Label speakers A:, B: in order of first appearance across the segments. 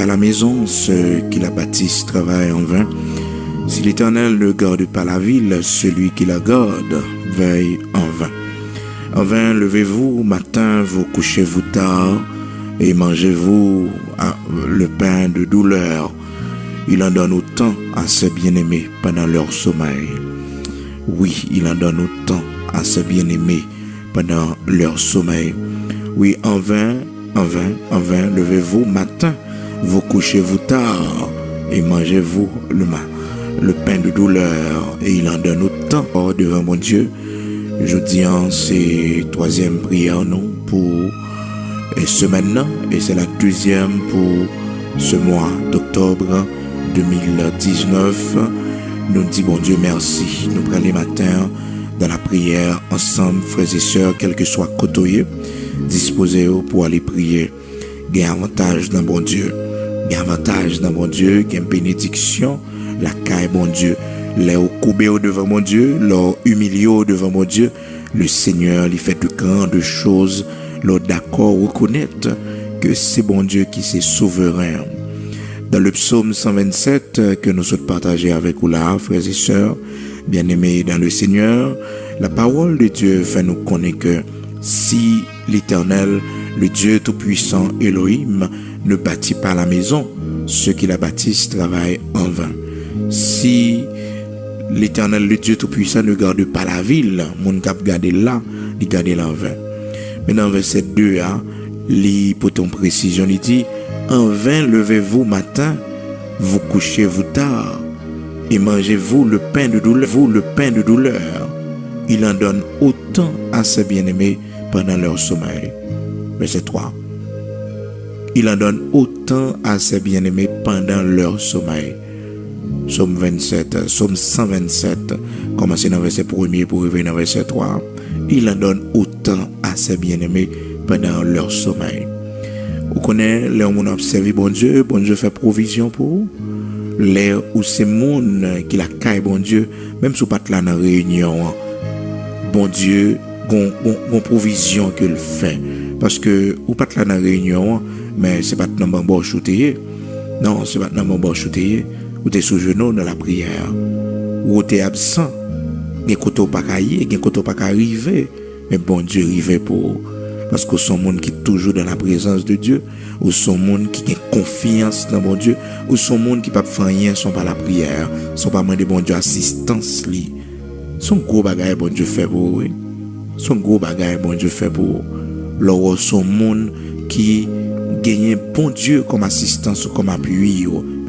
A: pas la maison, ceux qui la bâtissent travaillent en vain. Si l'Éternel ne garde pas la ville, celui qui la garde veille en vain. En vain, levez-vous matin, vous couchez-vous tard, et mangez-vous le pain de douleur. Il en donne autant à ses bien-aimés pendant leur sommeil. Oui, il en donne autant à ses bien-aimés pendant leur sommeil. Oui, en vain, levez-vous matin, vous couchez-vous tard, et mangez-vous le pain de douleur, et il en donne autant devant mon Dieu. Je dis en c'est troisième prière non pour ce maintenant, et c'est la deuxième pour ce mois d'octobre 2019. Nous disons bon Dieu merci. Nous prenons les matins dans la prière ensemble, frères et sœurs, quel que soit côté, disposez pour aller prier. Il y a avantage dans bon Dieu. Il y a avantage dans bon Dieu, il y a une bénédiction, la caille bon Diau. Les coubés devant mon Dieu, leur humilié devant mon Dieu, le Seigneur lui fait de grandes choses, leur d'accord reconnaître que c'est bon Dieu qui est souverain. Dans le psaume 127 que nous souhaitons partager avec vous là, frères et sœurs, bien-aimés dans le Seigneur, la parole de Dieu fait nous connaître que si l'Éternel, le Dieu Tout-Puissant Elohim, ne bâtit pas la maison, ceux qui la bâtissent travaillent en vain. Si l'Éternel, le Dieu Tout-Puissant, ne garde pas la ville, mon cap garder là, il garde là en vain. Mais dans verset 2, pour ton précision, il dit, en vain levez-vous matin, vous couchez-vous tard, et mangez-vous le pain de douleur. Il en donne autant à ses bien-aimés pendant leur sommeil. Verset 3. Il en donne autant à ses bien-aimés pendant leur sommeil. Psaume 127, commencez dans verset 1er pour arriver dans verset 3. Il en donne autant à ses bien-aimés pendant leur sommeil. Vous connaissez, les gens observent bon Dieu fait provision pour vous. Les où c'est monde qui la caille bon Dieu, même si vous pas là dans réunion, bon Dieu gon provision qu'il fait. Parce que vous pas là dans réunion, mais c'est pas dans bon shooter. Non, c'est pas dans bon shooter. Ou t'es sous genou dans la prière, ou t'es absent, gen koto pas cailler, gen koto pas arriver, mais bon Dieu arrive pour, parce que son monde qui est toujours dans la présence de Dieu, ou son monde qui a confiance dans bon Dieu, ou son monde qui pas faire rien sans pas la prière, sans pas demander bon Dieu assistance li. Son gros bagage bon Dieu fait pour oui. Son gros bagage bon Dieu fait pour leur son monde qui gagne bon Dieu comme assistance ou comme appui,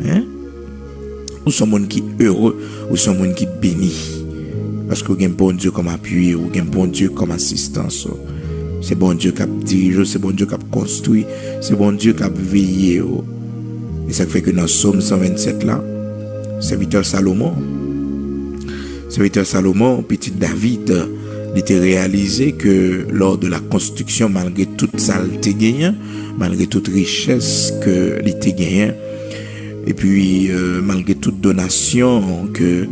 A: hein? Ou son monde qui est heureux, ou son monde qui est béni. Parce que vous avez un bon Dieu comme appui, ou un bon Dieu comme assistance. C'est bon Dieu qui a dirigé, c'est bon Dieu qui a construit, c'est bon Dieu qui a veillé. Et ça fait que dans Psaume 127 là, serviteur Salomon, petit David, il était réalisé que lors de la construction, malgré toute saleté gagnée, malgré toute richesse que l'était gagnée, et puis malgré toute donation que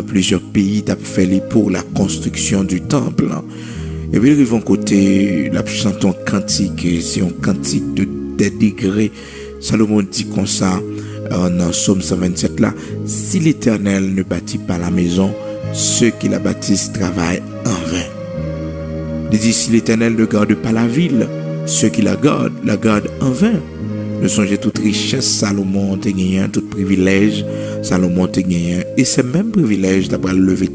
A: plusieurs pays ont fait pour la construction du temple, et puis ils vont côté la chanson cantique, c'est un cantique de des degrés. Salomon dit comme ça dans Psaume 127 là, si l'Éternel ne bâtit pas la maison, ceux qui la bâtissent travaillent en vain. Il dit si l'Éternel ne garde pas la ville, ceux qui la gardent en vain. Ne songez toute richesse, Salomon a gagné, tout privilège, Salomon a gagné. Et c'est même privilège d'avoir levé,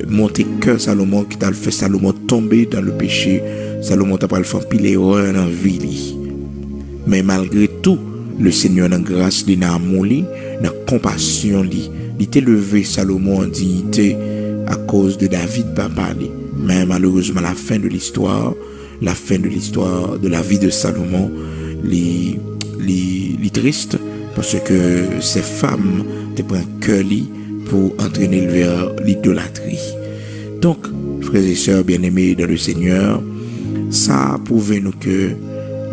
A: monter cœur Salomon qui t'a fait Salomon tomber dans le péché. Salomon t'a pas le fait pile erreur dans la vie. Mais malgré tout, le Seigneur dans grâce, dans amour, dans compassion, il t'a levé Salomon en dignité à cause de David, papa. Mais malheureusement, la fin de l'histoire de la vie de Salomon, les triste parce que ces femmes te prennent cœur pour entraîner vers l'idolâtrie. Donc, frères et sœurs bien-aimés dans le Seigneur, ça a prouvé nous que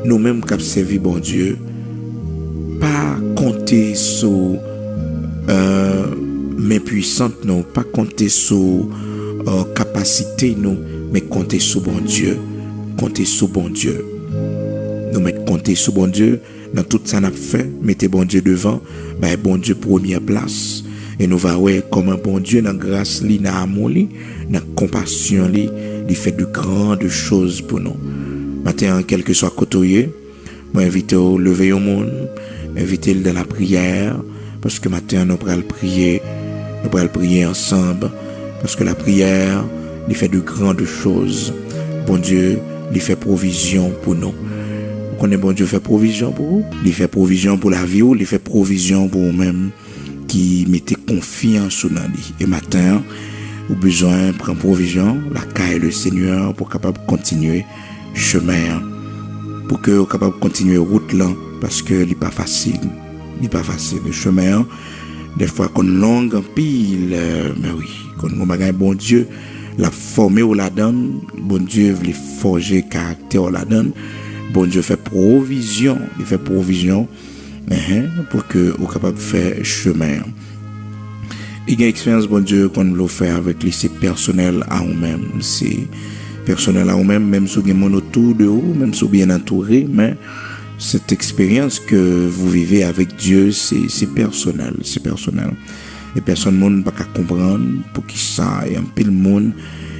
A: nous-mêmes qui avons servi bon Dieu, pas compter sur main puissante, non, pas compter sur capacité, non, mais compter sur bon Dieu. Compter sur bon Dieu. nous mettons compter sur bon Dieu dans tout ça n'a fait, mettez bon Dieu devant, ben bon Dieu première place. Et nous va voir comment bon Dieu dans grâce li, dans amour li, dans compassion li, il fait de grandes choses pour nous. Matin, quel que soit côté, moi invite au lever au monde, invite dans la prière, parce que matin nous pourrons prier ensemble, parce que la prière, il fait de grandes choses. Bon Dieu, il fait provision pour nous. Vous connaissez bon Dieu fait provision pour vous? Il fait provision pour la vie, il fait provision pour vous-même qui mettez confiance dans lui. Et matin, vous avez besoin de prendre provision, la caille le Seigneur pour capable continuer chemin, pour que vous capable continuer route là, parce que il n'est pas facile. Il n'est pas facile. Le chemin, des fois qu'on longue en pile, mais oui, quand on a bon Dieu, la formé ou la donne, bon Dieu veut forger caractère ou la donne, bon Dieu fait provision, il fait provision pour que vous capable de faire chemin. Il y a une expérience, bon Dieu, qu'on veut faire avec lui, c'est personnel à vous-même, c'est personnel à vous-même, même si vous avez autour de vous, même si vous êtes bien entouré, mais cette expérience que vous vivez avec Dieu, c'est personnel, c'est personnel. Et personne ne peut pas comprendre pour qui ça, il y a un peu de monde,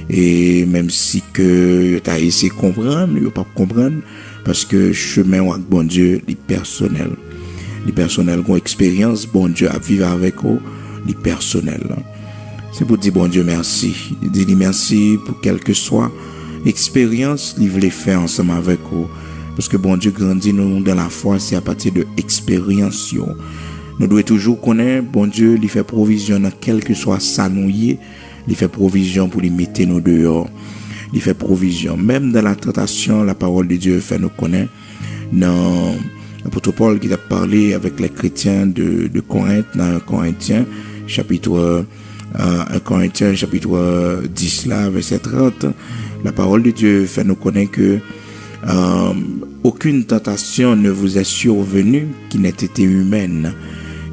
A: et même si que tu as essayé de comprendre, il ne pas comprendre, parce que chemin avec bon Dieu, est personnel. Les personnels qui ont expérience, bon Dieu a vivre avec eux, les personnels. C'est pour dire bon Dieu merci. Il dit merci pour quelle que soit l'expérience, il veut les faire ensemble avec eux. Parce que bon Dieu grandit nous dans la foi, c'est à partir de l'expérience. Nous devons toujours connaître, bon Dieu, il fait provision dans quel que soit ça nous y est, il fait provision pour les mettre nous dehors. Il fait provision. Même dans la tentation, la parole de Dieu fait nous connaître. Dans l'apôtre Paul qui a parlé avec les chrétiens de Corinthe, dans 1 Corinthiens, chapitre 10, là, verset 30, la parole de Dieu fait nous connaître que aucune tentation ne vous est survenue qui n'ait été humaine.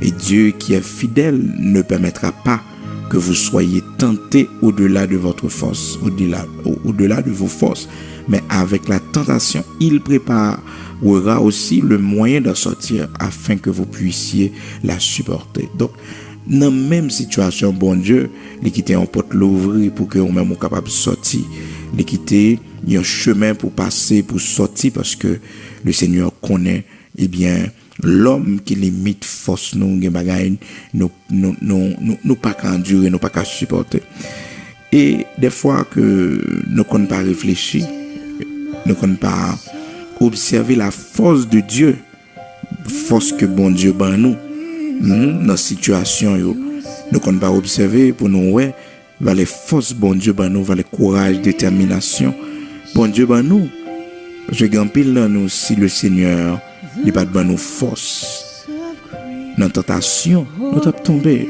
A: Et Dieu qui est fidèle ne permettra pas que vous soyez tentés au-delà de votre force, au-delà de vos forces. Mais avec la tentation, il préparera aussi le moyen d'en sortir afin que vous puissiez la supporter. Donc, dans la même situation, bon Dieu, il quitter un porte l'ouvrir pour que vous-même soyez capable de sortir. Il quitter un chemin pour passer, pour sortir, parce que le Seigneur connaît, eh bien, l'homme qui limite force nous, nous pas qu'à endurer, nous pas qu'à supporter. Et des fois que nous ne connaissons pas réfléchir, nous ne connaissons pas observer la force de Dieu, force que bon Dieu ban nous, dans la situation, nous ne connaissons pas observer pour nous, ouais, va les forces bon Dieu ban nous, va le courage, détermination, bon Dieu ban nous. Je gagne pile dans nous si le Seigneur il pas de nous force dans la tentation, nous tapons tomber.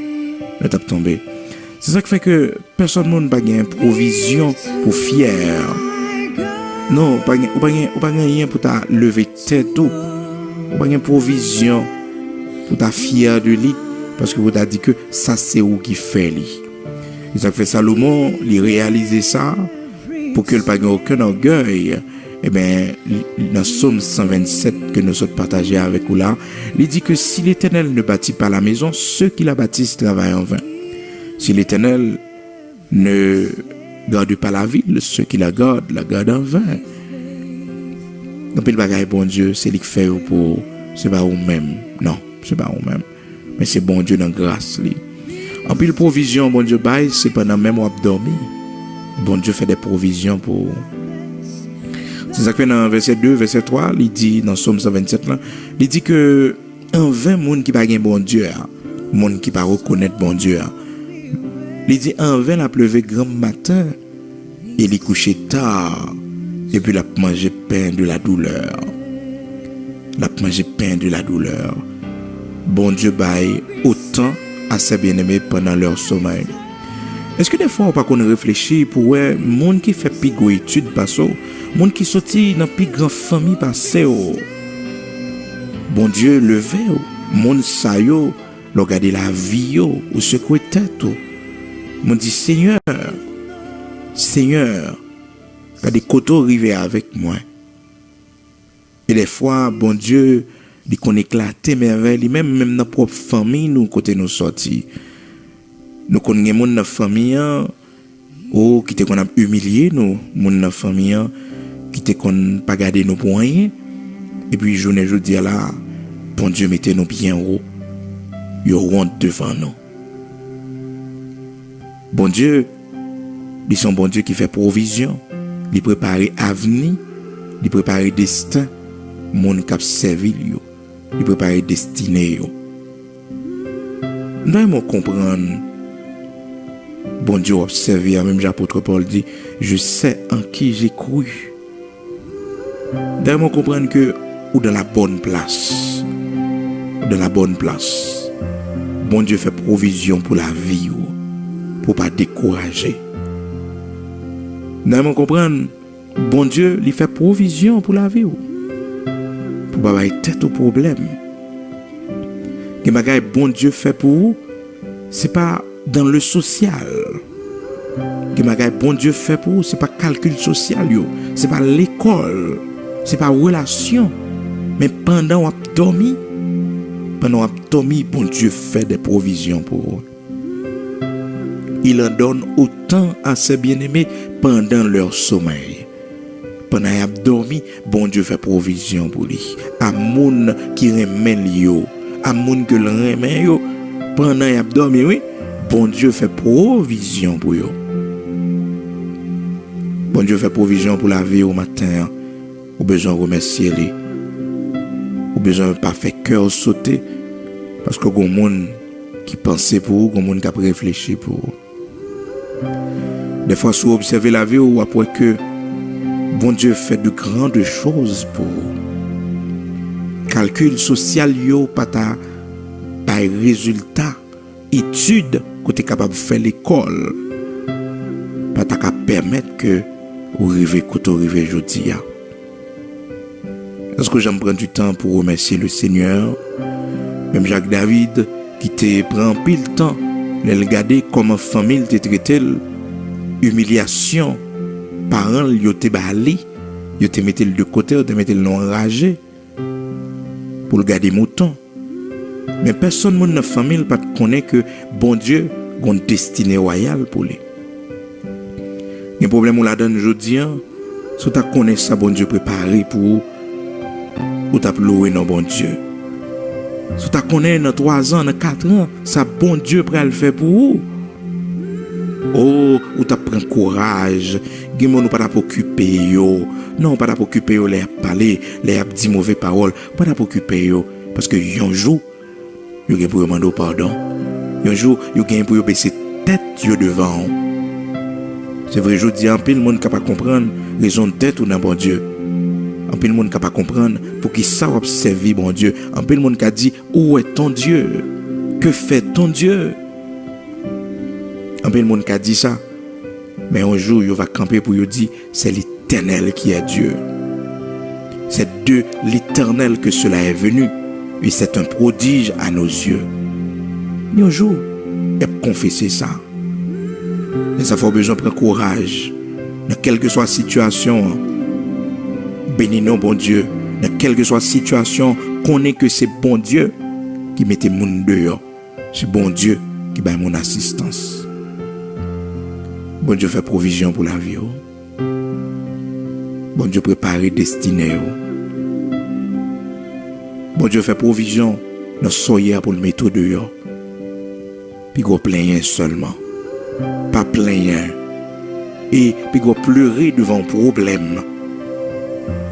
A: C'est ça qui fait que personne ne peut pas provision pour fier. Non, pas rien pour ta lever tête tout. Pas une provision pour ta fier de lui parce que vous avez dit que ça c'est où qui fait lui. C'est ça qui fait Salomon, il réaliser ça pour que le pas aucun orgueil. Eh bien, dans Psaume 127 que nous sommes partagés avec vous là, il dit que si l'Éternel ne bâtit pas la maison, ceux qui la bâtissent travaillent en vain. Si l'Éternel ne garde pas la ville, ceux qui la gardent en vain. Donc, le bagage, bon Dieu, c'est lui qui fait pour, c'est pas vous-même. Non, c'est pas vous-même. Mais c'est bon Dieu dans grâce. En plus, la provision, bon Dieu, bail, c'est pendant même où dormir. Bon Dieu fait des provisions pour. C'est ça que dans verset 2, verset 3, il dit, dans Psaume 127, là, il dit que en 20 monde qui pas un bon Dieu, monde qui pas reconnaître bon Dieu. Il dit en 20 la pleuvé grand matin, et il couché tard, et puis il a mangé pain de la douleur. Il a mangé pain de la douleur. Bon Dieu baille autant à ses bien-aimés pendant leur sommeil. Est-ce que des fois on pas qu'on réfléchit pour ouais monde qui fait pigo étude passo, monde qui sorti dans plus grand famille passé bon Dieu levé monde ça yo regarder la vie yo ou secouer tête mon dit Seigneur quand des coteaux arrivé avec moi Et des fois, bon Dieu, il qu'on éclaté merveille, même dans notre propre famille, nous, côté nous sortis. Nous connaissons mon dans famille, qui te qu'on a humilié nous, mon dans famille, qui te qu'on pas gardé nous pour rien. Et puis, journée, je dis là, bon Dieu, mettez nous bien haut. Yo honte devant nous. Bon Dieu, il sont bon Dieu qui fait provision, il prépare avenir, il prépare destin, monde qui servi yo, il prépare destinée yo. Nous devons comprendre. Bon Dieu observé, même l'apôtre Paul dit, je sais en qui j'ai cru. Nous devons comprendre que ou dans la bonne place, dans la bonne place. Bon Dieu fait provision pour la vie, pour pas décourager. Nous devons comprendre, bon Dieu, il fait provision pour la vie, pour pas avoir tête au problème. Que bagaille bon Dieu fait pour vous, c'est pas dans le social. Que bagaille bon Dieu fait pour vous, c'est pas calcul social, c'est pas l'école, c'est pas relation. Mais pendant qu'on a dormi, bon Dieu fait des provisions pour vous. Il en donne autant à ses bien-aimés pendant leur sommeil. Pendant qu'ils ont dormi, bon Dieu fait provision pour lui. À moun qui remet yo, à moun que le remet yo, pendant qu'ils ont dormi, oui, bon Dieu fait provision pour yo. Bon Dieu fait provision pour la vie au matin. Ou besoin de remercier lui. Ou besoin de pas faire cœur sauter. Parce que il y a des gens qui pensent pour vous, il y a des gens qui ont réfléchi pour vous. Des fois, si vous observez la vie, vous voyez que bon Dieu fait de grandes choses pour vous. Calcul social, yo pas ta résultat, étude que tu es capable de faire l'école, pas ta permettre que vous arrivez quand vous arrivez aujourd'hui. Est-ce que j'aime prendre du temps pour remercier le Seigneur? Même Jacques David, qui te prend pile temps, de regarder comment famille te traité, humiliation, parents, ils te bali, ils te mettent de côté, ils te mettent le enragé, pour le garder mouton. Mais personne dans la famille ne connaît que bon Dieu a une destinée royale pour lui. Il y a un problème où la donne aujourd'hui, si tu connais ça, bon Dieu préparé pour ou tu as loué non bon Dieu. Si tu connais dans 3 ans, dans 4 ans, ça bon Dieu prêt le faire pour vous. Oh, ou tu prends courage. Dis-moi, nous pas t'occuper yo. Non, pas t'occuper yo, les parler, les dire mauvaises paroles, pas t'occuper yo. Parce que un jour, vous avez pour demander pardon. Un jour, vous avez pour baisser tête yo devant. C'est vrai, je dis, en pile, le monde ne peut pas comprendre raison de tête ou non, bon Dieu. En pile, le monde ne peut pas comprendre pour qui ça observe, bon Dieu. En pile, le monde qui a dit, où est ton Dieu? Que fait ton Dieu? En pile, le monde qui a dit ça. Mais un jour, il va camper pour lui dire, c'est l'Éternel qui est Dieu. C'est de l'Éternel que cela est venu. Et c'est un prodige à nos yeux. Mais un jour, il a confessé ça. Et ça fait besoin de prendre courage. Dans quelle que soit la situation, bénis-nous, bon Dieu. Dans quelle que soit la situation, connais que c'est bon Dieu qui mettait mon dehors. C'est bon Dieu qui bat mon assistance. Bon Dieu fait provision pour la vie. Bon Dieu prépare destinée. Bon Dieu fait provision dans soyer pour le mettre dehors. Puis go plaigner seulement. Pas plaigner. Et puis go pleurer devant le problème.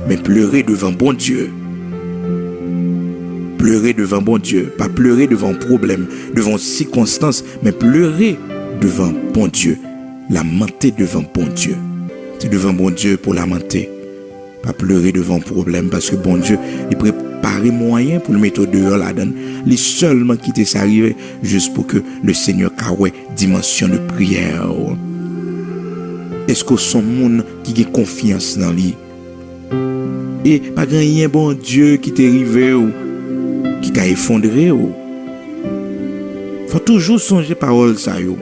A: Mais pleurer devant bon Dieu. Pleurer devant bon Dieu. Pas pleurer devant problème, devant circonstances, mais pleurer devant bon Dieu. Lamenter devant bon Dieu. C'est devant bon Dieu pour lamenter. Pas pleurer devant problème parce que bon Dieu, il prépare moyen pour le mettre dehors là-dedans. Il seulement quitter ça arriver juste pour que le Seigneur ait dimension de prière. Est-ce que son monde qui a confiance dans lui? Et pas rien bon Dieu qui t'est arrivé ou qui t'a effondré ou. Faut toujours songer parole ça yo.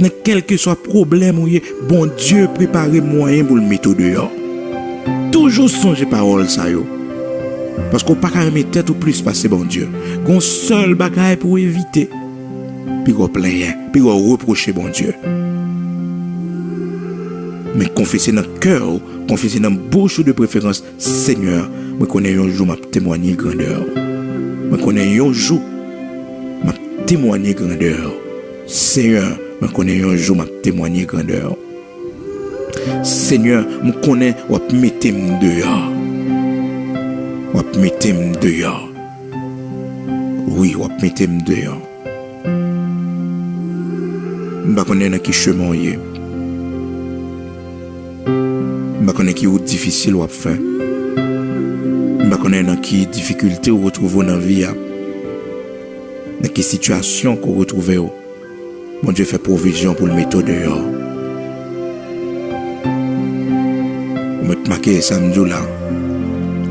A: Mais quel que soit problème ou bon Dieu prépare moyen pour le mettre dehors. Toujours songer parole ça yo. Parce qu'on pas qu'à mettre tête ou plus passer bon Dieu. Qu'on seul bagaille pour éviter. Puis qu'on plaint, puis qu'on reprocher bon Dieu. Mais confesser dans le cœur, confesser dans la bouche de préférence, Seigneur, je connais un jour m'a témoigné grandeur. Je connais un jour m'a témoigné grandeur. Seigneur, je connais un jour m'a témoigné grandeur. Seigneur, je connais ou mettez me dehors. Ou mettez me dehors. Oui, ou mettez me dehors. Je connais dans qui chemin y est. Je connais qui est difficile ou faire. Je connais dans qui difficulté ou retrouve dans la vie. Dans quelle situation qu'on retrouve. Mon Dieu fait provision pour le mettre dehors. Je me marqué samedi là.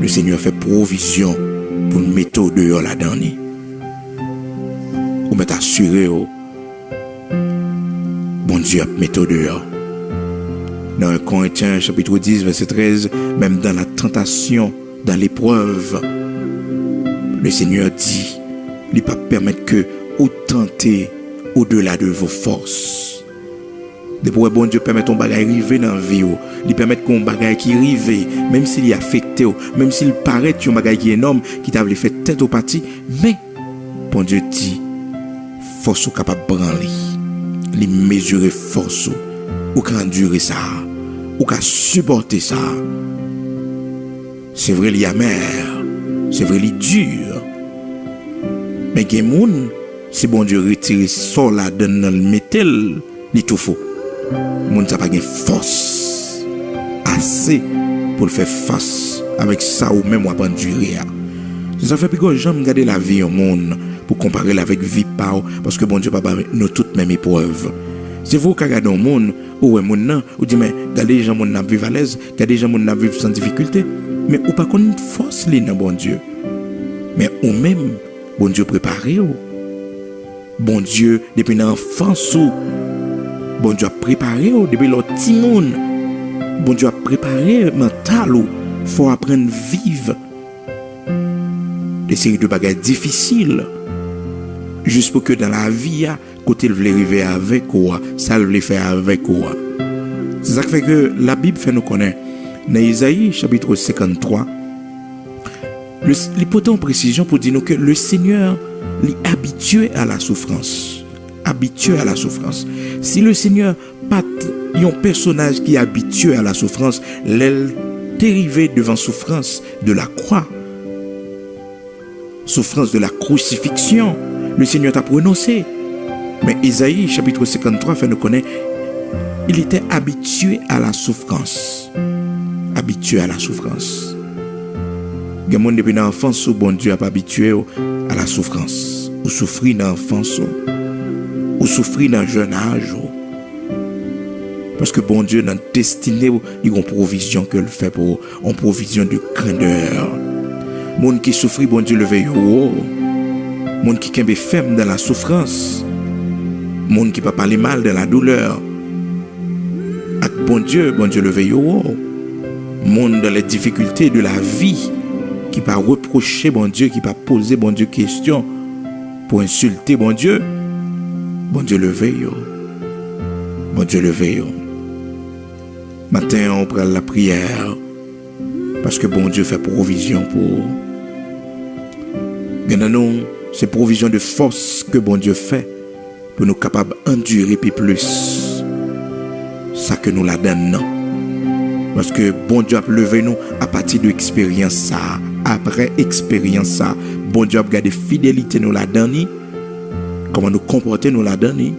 A: Le Seigneur fait provision pour le mettre dehors la dernière. Ou m'être assuré. Bon Dieu a mettre dehors. Dans 1 Corinthiens chapitre 10 verset 13, même dans la tentation, dans l'épreuve, le Seigneur dit, il ne peut pas permettre que vous tentez au-delà de vos forces. De pour bon Dieu permet ton bagage arriver dans la vie, il permet qu'on bagage qui arrive, même s'il est affecté, même s'il paraît un bagage qui est énorme, qui t'a fait tête au parti, mais bon Dieu dit, force ou capable de branler, les mesurer force ou qu'à endurer ça, ou qu'à supporter ça. C'est vrai, il est amer, c'est vrai, il est dur. Mais il y a des gens, si bon Dieu retire ça là dans le métal, il est tout faux. Les gens n'ont pas de force assez pour le faire face avec ça ou même à endurer. Ça fait que j'aime garder la vie au monde pour comparer avec vie par parce que bon Dieu pas nous toutes mêmes épreuves. C'est vous qui regardez au monde ou mon nan ou dit mais regardez les gens mon n'a vivre à l'aise, regardez les gens mon n'a vivre sans difficulté, mais ou pas qu'on force les dans bon Dieu. Mais ou même bon Dieu préparé ou bon Dieu depuis l'enfance ou bon Dieu a préparé ou depuis le petit monde. Bon Dieu a préparé mental ou faut apprendre à vivre des séries de bagages difficiles juste pour que dans la vie côté il veut arriver avec quoi ça il veut faire avec quoi. C'est ça qui fait que la Bible fait nous connaître dans Isaïe chapitre 53 l'hypothèse en précision pour dire nous que le Seigneur est habitué à la souffrance. Habitué à la souffrance. Si le Seigneur pas un personnage qui est habitué à la souffrance, l'elle dérivé devant souffrance de la croix, souffrance de la crucifixion, le Seigneur t'a prononcé. Mais Isaïe chapitre 53 fait nous connaître, il était habitué à la souffrance. Habitué à la souffrance. Il y a des gens depuis l'enfance où bon Dieu n'a pas habitué à la souffrance. Ou souffrir dans l'enfance. Ou souffrir dans le jeune âge. Parce que bon Dieu, dans la destinée, il y a une provision que le fait pour une provision de grandeur. Monde qui souffre, bon Dieu le veille haut. Monde qui est ferme dans la souffrance. Monde qui ne peut pas parler mal dans la douleur. Avec bon Dieu le veille haut. Monde dans les difficultés de la vie. Qui ne peut pas reprocher bon Dieu, qui ne peut pas poser bon Dieu question. Pour insulter bon Dieu le veille haut. Bon Dieu le veille haut. Matin, on prend la prière parce que bon Dieu fait provision pour. Nous, c'est provision de force que bon Dieu fait pour nous capables d'endurer plus. Ça que nous la donne. Parce que bon Dieu a levé nous à partir de l'expérience ça. Après expérience ça, bon Dieu a gardé fidélité nous la donne. Comment nous comporter nous la donne.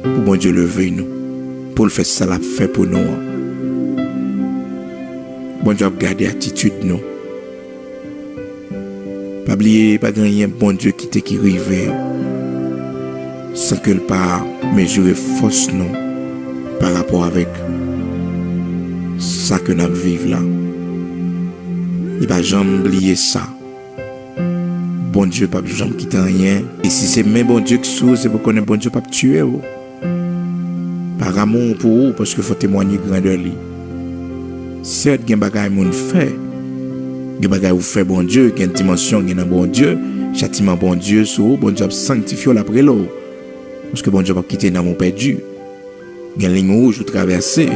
A: Pour bon Dieu lever nous. Pour le faire ça l'a fait pour nous. Bon Dieu a gardé attitude nous. Pas oublier, pas gagner bon Dieu qui rive sans que le pas mesurer force nous par rapport avec ça que nous vivons là. Il va jamais oublier ça. Bon Dieu pas jamais quitter rien. Et si c'est même bon Dieu qui souffre, c'est pour connaître bon Dieu pas tuer. Par amour pour vous, parce qu'il faut témoigner grandeur lui. Certes, il y a des bagages qui fait, Il y a des bagages où fait bon Dieu, il y a une dimension qui est dans bon Dieu, châtiment bon Dieu sur bon Dieu sanctifié l'après l'eau. Parce que bon Dieu pas quitter dans mon perdu. Il y a une ligne rouge où traverser.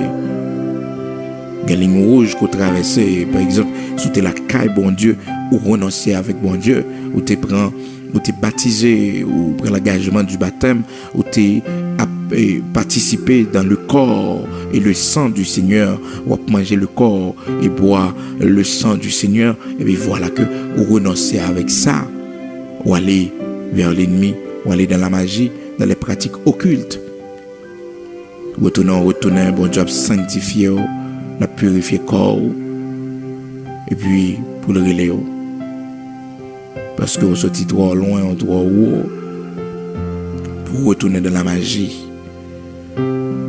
A: Il y a une ligne rouge qu'on traverse. Par exemple, si tu es la caille bon Dieu, ou renoncer avec bon Dieu, ou tu prends, ou tu es baptisé, ou prends l'engagement du baptême, ou tu es participé dans le corps et le sang du Seigneur, ou manger le corps et boire le sang du Seigneur, et bien voilà que ou renoncer avec ça, ou aller vers l'ennemi, ou aller dans la magie, dans les pratiques occultes. Retourner, bon Dieu sanctifié, la purifier corps, et puis pour le relais. Parce que vous sortez trop loin, on trop haut, pour retourner dans la magie.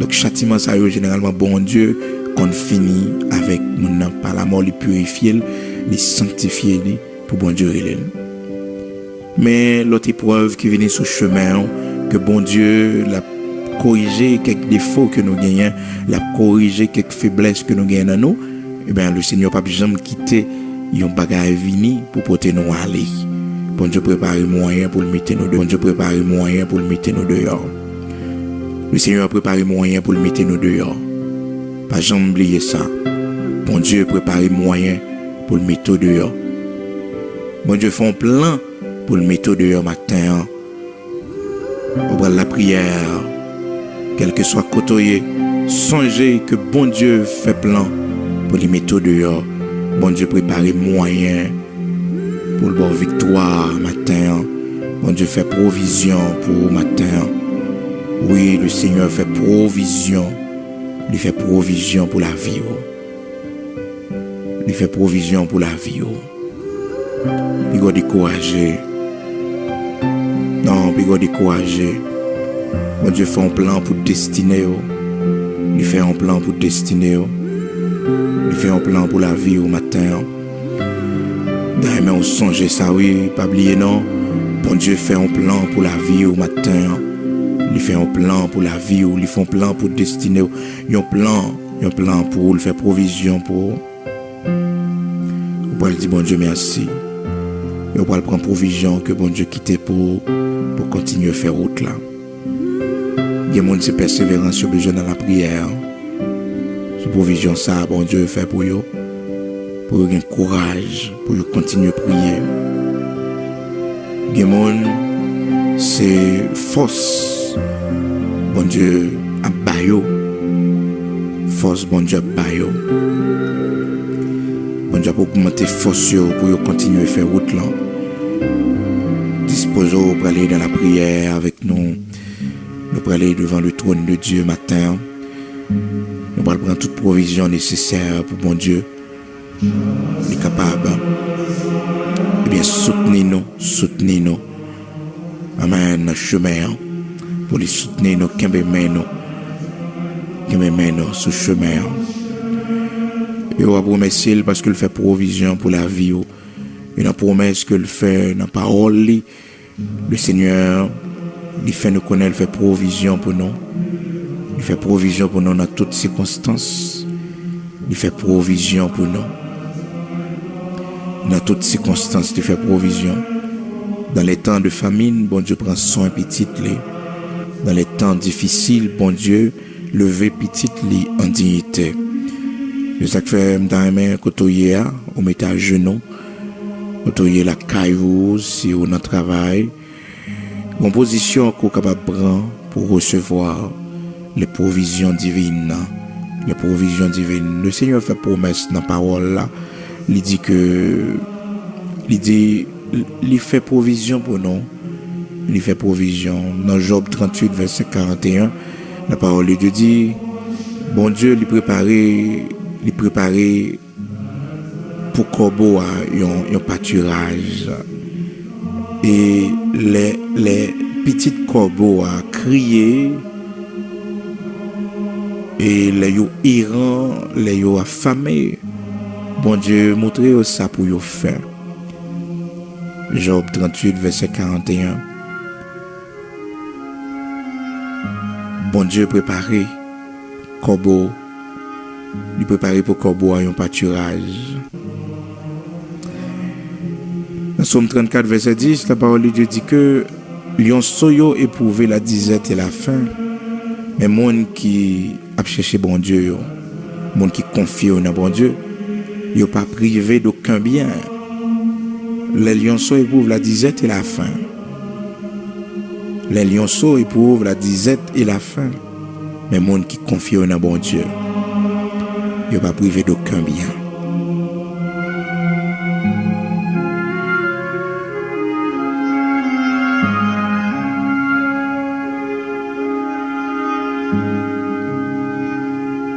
A: Donc, châtiment, ça y est, généralement, bon Dieu, qu'on finit avec mon nom, par la mort, les purifier, les sanctifier, pour bon Dieu relais. Mais l'autre épreuve qui venait sous chemin, que bon Dieu l'a corrigé quelques défauts que nous gagnons, l'a corrigé quelques faiblesses que nous gagnons dans nous, et bien le Seigneur n'a pas jamais quitté un bagage vini pour porter nous aller. Bon Dieu prépare moyen pour le mettre nous dehors. Bon Dieu prépare moyen pour le mettre nous dehors. Le Seigneur a préparé moyen pour le mettre nous dehors. Pas jamais oublier ça. Bon Dieu prépare moyen pour le mettre dehors. Bon Dieu fait un plan pour le mettre dehors matin. On va la prière. Quel que soit côté, songez que bon Dieu fait plan pour les mettre dehors. Bon Dieu prépare moyen pour le bon victoire matin. Bon Dieu fait provision pour matin. Oui, le Seigneur fait provision. Il fait provision pour la vie. Il fait provision pour la vie. Il va décourager. Non, il va décourager. Bon Dieu fait un plan pour destiner. Il fait un plan pour destiner. Il fait un plan pour la vie au matin. D'ailleurs, on songe ça, oui, pas oublier, non. Bon Dieu fait un plan pour la vie au matin. Il fait un plan pour la vie, ou il fait un plan pour destiner. Il y a un plan pour, il fait provision pour. On peut dire, bon Dieu, merci. Et on peut prendre provision que bon Dieu quitte pour continuer à faire route là. Il y a des gens qui persévérance sur besoin dans la prière. C'est provision ça, bon Dieu fait pour eux. Pour eux, courage, pour eux continuer à prier. Il y a des gens, c'est force. Bon Dieu a baillé. Force, bon Dieu a baillé. Bon Dieu a augmenté force pour eux continuer à faire route là. Disposons pour aller dans la prière avec nous. Nous pour aller devant le trône de Dieu matin. Nous allons prendre toute provision nécessaire pour bon Dieu. Il est capable. Eh bien, soutenez-nous. Amen, dans chemin. Pour les soutenir, nous, qui nous, sur chemin. Et on va remercier parce qu'il fait provision pour la vie. Et la promesse qu'il fait, la parole, le Seigneur, il fait nous connaître, il fait provision pour nous. Il fait provision pour nous dans toutes circonstances. Il fait provision pour nous. Dans toutes circonstances, il fait provision. Dans les temps de famine, bon Dieu prend soin petit. Dans les temps difficiles, bon Dieu, lever petit en dignité. Je sais que fait dans les mains, côtoyer, on met à genoux. Côtoyer la caillou, si on a travail. Une position qu'on est capable de prendre pour recevoir les provisions divines. Les provisions divines. Le Seigneur fait promesse dans la parole là. Il dit que il fait provision pour nous. Il fait provision. Dans Job 38, verset 41, la parole de Dieu dit, bon Dieu, il préparait pour corbeau un pâturage. Et les petits corbeaux a crié et les errants, les affamés. Bon Dieu, montrez ça pour vous faire. Job 38, verset 41. Bon Dieu préparé corbeau. Il préparé pour corbeau un pâturage. Dans Somme 34, verset 10, la parole de Dieu dit que lion soyo éprouvé la disette et la faim. Mais monde qui a cherché bon Dieu, monde qui confie au bon Dieu, il pas privé d'aucun bien. Les lionceaux éprouvent la disette et la faim. Les lionceaux éprouvent la disette et la faim. Mais monde qui confie au bon Dieu, il pas privé d'aucun bien.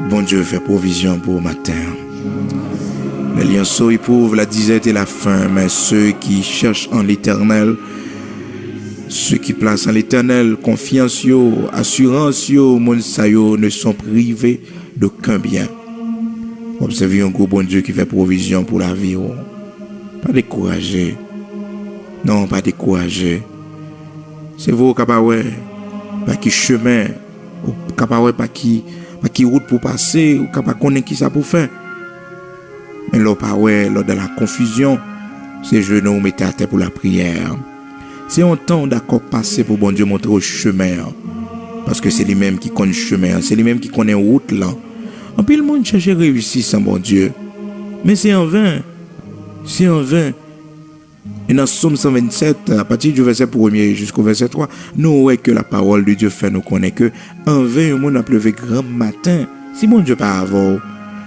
A: Bon Dieu fait provision pour matin. Les lionceaux éprouvent la disette et la faim, mais ceux qui cherchent en l'Éternel, ceux qui placent en l'Éternel confiance, assurance, mon sayo ne sont privés d'aucun bien. Observez un gros bon Dieu qui fait provision pour la vie. Pas décourager. Non, pas décourager. C'est vous capable pas qui chemin, capable pas qui route pour passer, ou capable connaître qui ça pour faire. Mais là, pas ouais, là, dans la confusion, ces genoux mettez à terre pour la prière. C'est un temps d'accord passé pour bon Dieu montrer au chemin. Parce que c'est lui-même qui connaît le chemin, c'est lui-même qui connaît la route là. En plus, le monde cherche à réussir sans bon Dieu. Mais c'est en vain. C'est en vain. Et dans Somme 127, à partir du verset 1er jusqu'au verset 3, nous voyons que la parole de Dieu fait nous connaître que en vain, le monde a pleuvé grand matin. Si mon Dieu pas avant.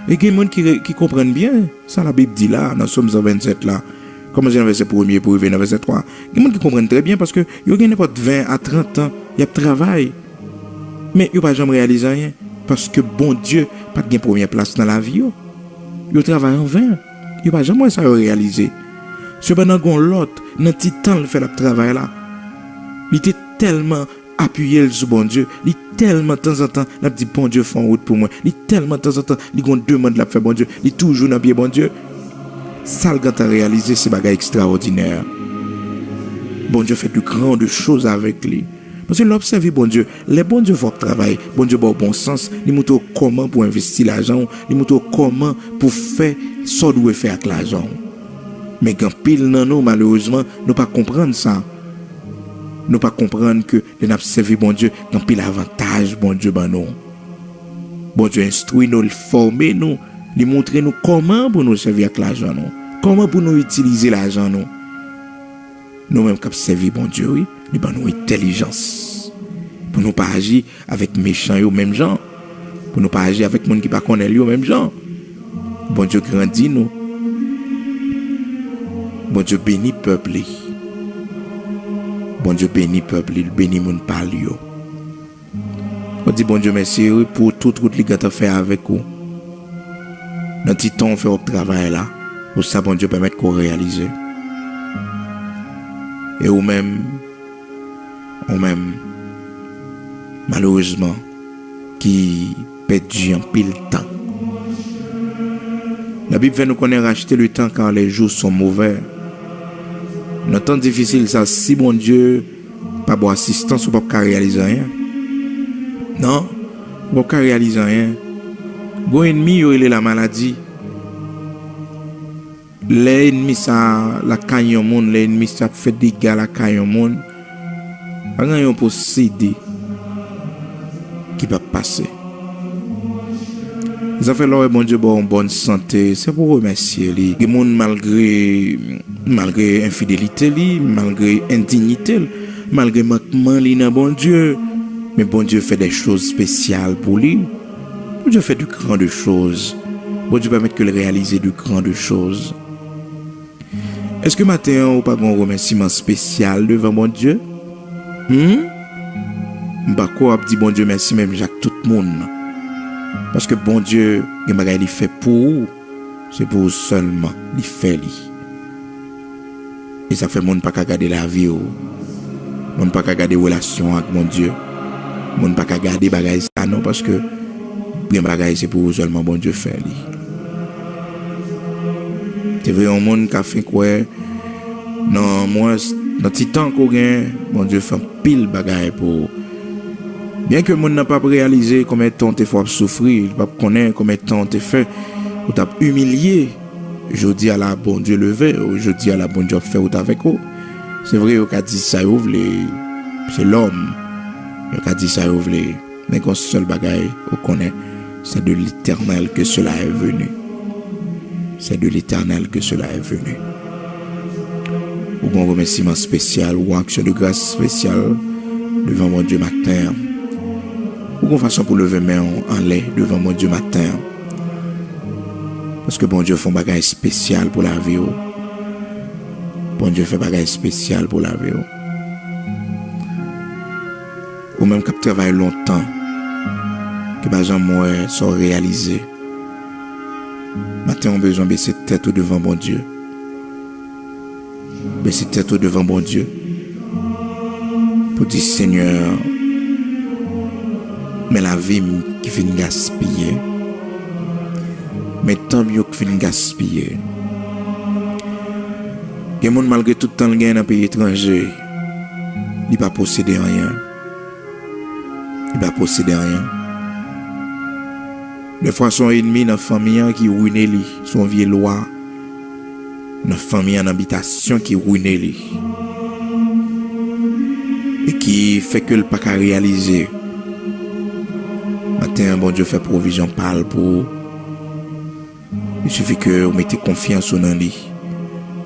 A: Et il y a des gens qui comprennent bien. Ça, la Bible dit là, dans Somme 127 là. Comme c'est dans le verset 1er pour arriver dans le verset 3. Il y a des gens qui comprennent très bien parce que il y a n'importe 20 à 30 ans, il y a travail. Mais il n'y a pas jamais réalisé rien. Parce que bon Dieu, pas de première place dans la vie. Il travaille en vain. Il n'y a pas jamais ça réalisé. Cependant, l'autre, dans le petit temps, il fait le travail là. Il était tellement appuyé sur bon Dieu. Il tellement de temps en temps, il dit bon Dieu, fait en route pour moi. Il tellement de temps en temps, il demande de faire bon Dieu. Il toujours dans le pied bon Dieu. Ça, le a réalisé, c'est bagage extraordinaire. Bon Dieu fait de grandes choses avec lui. Parce que l'observer bon Dieu, les bons Dieu font travail, bon Dieu a bon sens, il montre comment pour investir l'argent, il montre comment pour faire ce qu'on doit faire avec l'argent. Mais quand pile non nous malheureusement, nous pas comprendre ça. Nous pas comprendre que nous avons servi bon Dieu, quand pile avantage bon Dieu ben nous. Bon Dieu instruit nous, former nous, lui montrer nous comment pour nous servir avec l'argent nous. Comment pour nous utiliser l'argent nous. Nous-mêmes qui servir bon Dieu, oui, nous avons une intelligence. Pour nous pas agir avec méchants ou même gens. Pour nous pas agir avec gens qui ne connaissent pas même gens. Bon Dieu grandit nous. Bon Dieu bénit peuple. Bon Dieu bénit peuple, il bénit mon palio. On dit bon Dieu merci pour toute route que tu as fait avec vous. Dans petit temps on fait au travail là, pour ça bon Dieu permettre qu'on réalise. Et ou même malheureusement qui perdu en pile temps. La Bible fait nous connaître racheter le temps quand les jours sont mauvais. Dans temps difficile, ça, si mon Dieu pas bon assistance, ou pas réaliser rien. Non, ou pas réaliser rien. Bon ennemi, il est la maladie. L'ennemi, ça, la caille au monde, l'ennemi, ça fait des dégâts la caille au monde. Rien yon possédé qui va passer. Ça fait là, bon Dieu, bon bonne santé. C'est pour remercier lui. Les gens malgré infidélité li, malgré indignité, malgré manquement li dans bon Dieu, mais bon Dieu fait des choses spéciales pour lui. Bon Dieu fait de grandes choses. Bon Dieu permet que le réaliser de grandes choses. Est-ce que matin ou pas un remerciement spécial devant mon Dieu? M'bako a dit bon Dieu merci même Jacques tout le monde. Parce que bon Dieu, il fait pour vous, c'est pour vous seulement, il fait lui. Et ça fait mon pas qu'à garder la vie, mon pas qu'à garder relation avec mon Dieu, mon pas qu'à garder bagaille ça non parce que bien bagaille c'est pour vous seulement bon Dieu fait lui. C'est vrai un monde qui a fait quoi? Non moi dans petit temps qu'on gagne, bon Dieu fait pile bagaille pour. Bien que le monde n'a pas réalisé combien de temps tu fait souffrir, il ne pas connaître combien de temps tu fait, ou tu humilié, jeudi à la bon Dieu levé, jeudi à la bon Dieu fait ou avec vous. C'est vrai, on a dit ça, c'est l'homme. On a dit ça, mais qu'on seul bagaille, on connaît, c'est de l'Éternel que cela est venu. C'est de l'Éternel que cela est venu. Ou bon remerciement spécial, ou action de grâce spéciale devant mon Dieu matin. Ou bon façon pour lever main en l'air devant mon Dieu matin. Parce que bon Dieu fait un bagage spécial pour la vie. Bon Dieu fait un bagage spécial pour la vie. Ou même qui travaille longtemps, que les gens sont réalisés. Maintenant, on a besoin de baisser tête devant bon Dieu. Baisser tête devant bon Dieu. Pour dire, Seigneur, mais la vie qui finit gaspiller. Mais tant mieux qui finit gaspiller. Il y a des gens malgré tout le temps dans un pays étranger, il ne pas posséder rien. Il ne pas posséder rien. Des fois, son ennemi dans la famille qui ruine son vieux loi. Dans la famille en habitation qui ruine et qui fait que le pas qu'à réaliser. Matin, bon Dieu fait provision parle pour. Il suffit que vous mettez confiance en lui.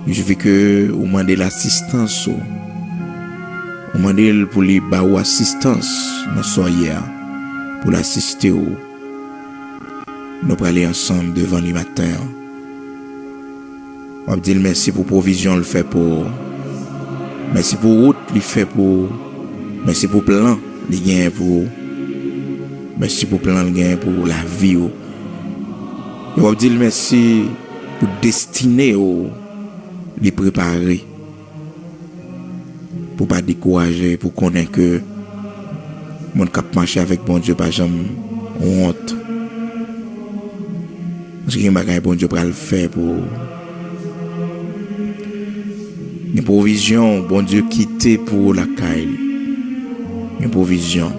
A: Il suffit que vous demandez l'assistance. Vous demandez pour lui avoir assistance dans soirée pour l'assister. Nous allons aller ensemble devant le matin. On va dire merci pour provision, le fait pour. Merci pour route, le fait pour. Merci pour plan, le gain pour. Merci pour plan, le gain pour la vie. On va dire merci pour destiner, les préparer. Pour ne pas décourager, pour connaître que mon cap marcher avec bon Dieu, pas jamais honte. Parce qu'il y a un bon Dieu pour le faire pour. Une provision, bon Dieu quitté pour la caille. Une provision.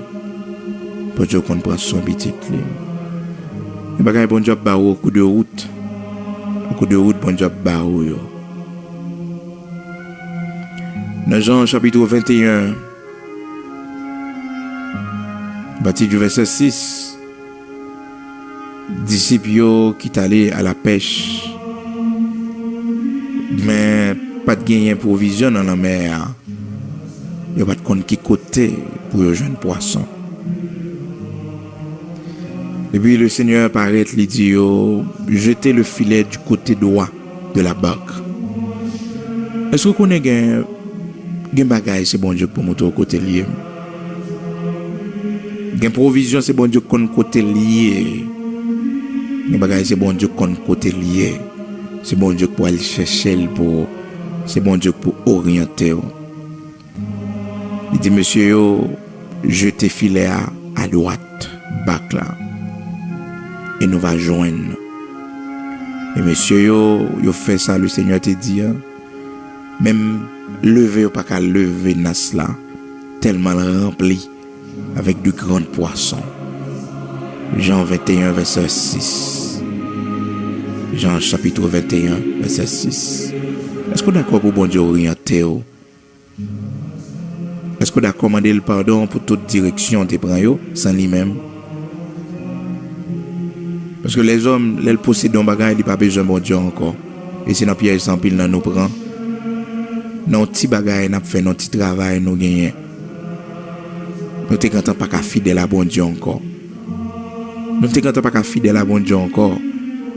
A: Bon Dieu qu'on prend son petit. Il y a un bon Dieu barreau au coup de route. Au coup de route, bon Dieu barreau. Dans Jean chapitre 21, à partir du verset 6, disciples qui sont allés à la pêche, mais pas de gagner provision dans la mer. Il n'y a pas de compte qui côté pour le jeune poisson. Et puis le Seigneur apparaît, il dit, jetez le filet du côté droit de la barque. Est-ce que vous connaissez un bagage, c'est bon Dieu pour monter au côté lié? Une provision, c'est bon Dieu qu'on côté lié. Un bagage, c'est bon Dieu qu'on côté lié. C'est bon Dieu pour aller chercher pour. C'est bon Dieu pour orienter. Il dit, monsieur, jetez filet à droite, bac là. Et nous va joindre. Et monsieur, yo fait ça, le Seigneur te dit, même lever ou pas qu'à lever nas là, tellement rempli avec de grands poissons. Jean 21, verset 6. Jean chapitre 21, verset 6. Est-ce qu'on est d'accord pour bon Dieu orienter? Est-ce qu'on a commandé le pardon pour toute direction te prend sans lui-même? Parce que les hommes, les possèdent un bagage, ils n'ont pas besoin de bon Dieu encore. Et c'est dans Pierre sans pile, nous prend. Nos petits bagages, nous fait notre petit travail, nous gagnons. Nous ne sommes pas fidèles à bon Dieu encore. Nous ne sommes pas fidèles à bon Dieu encore.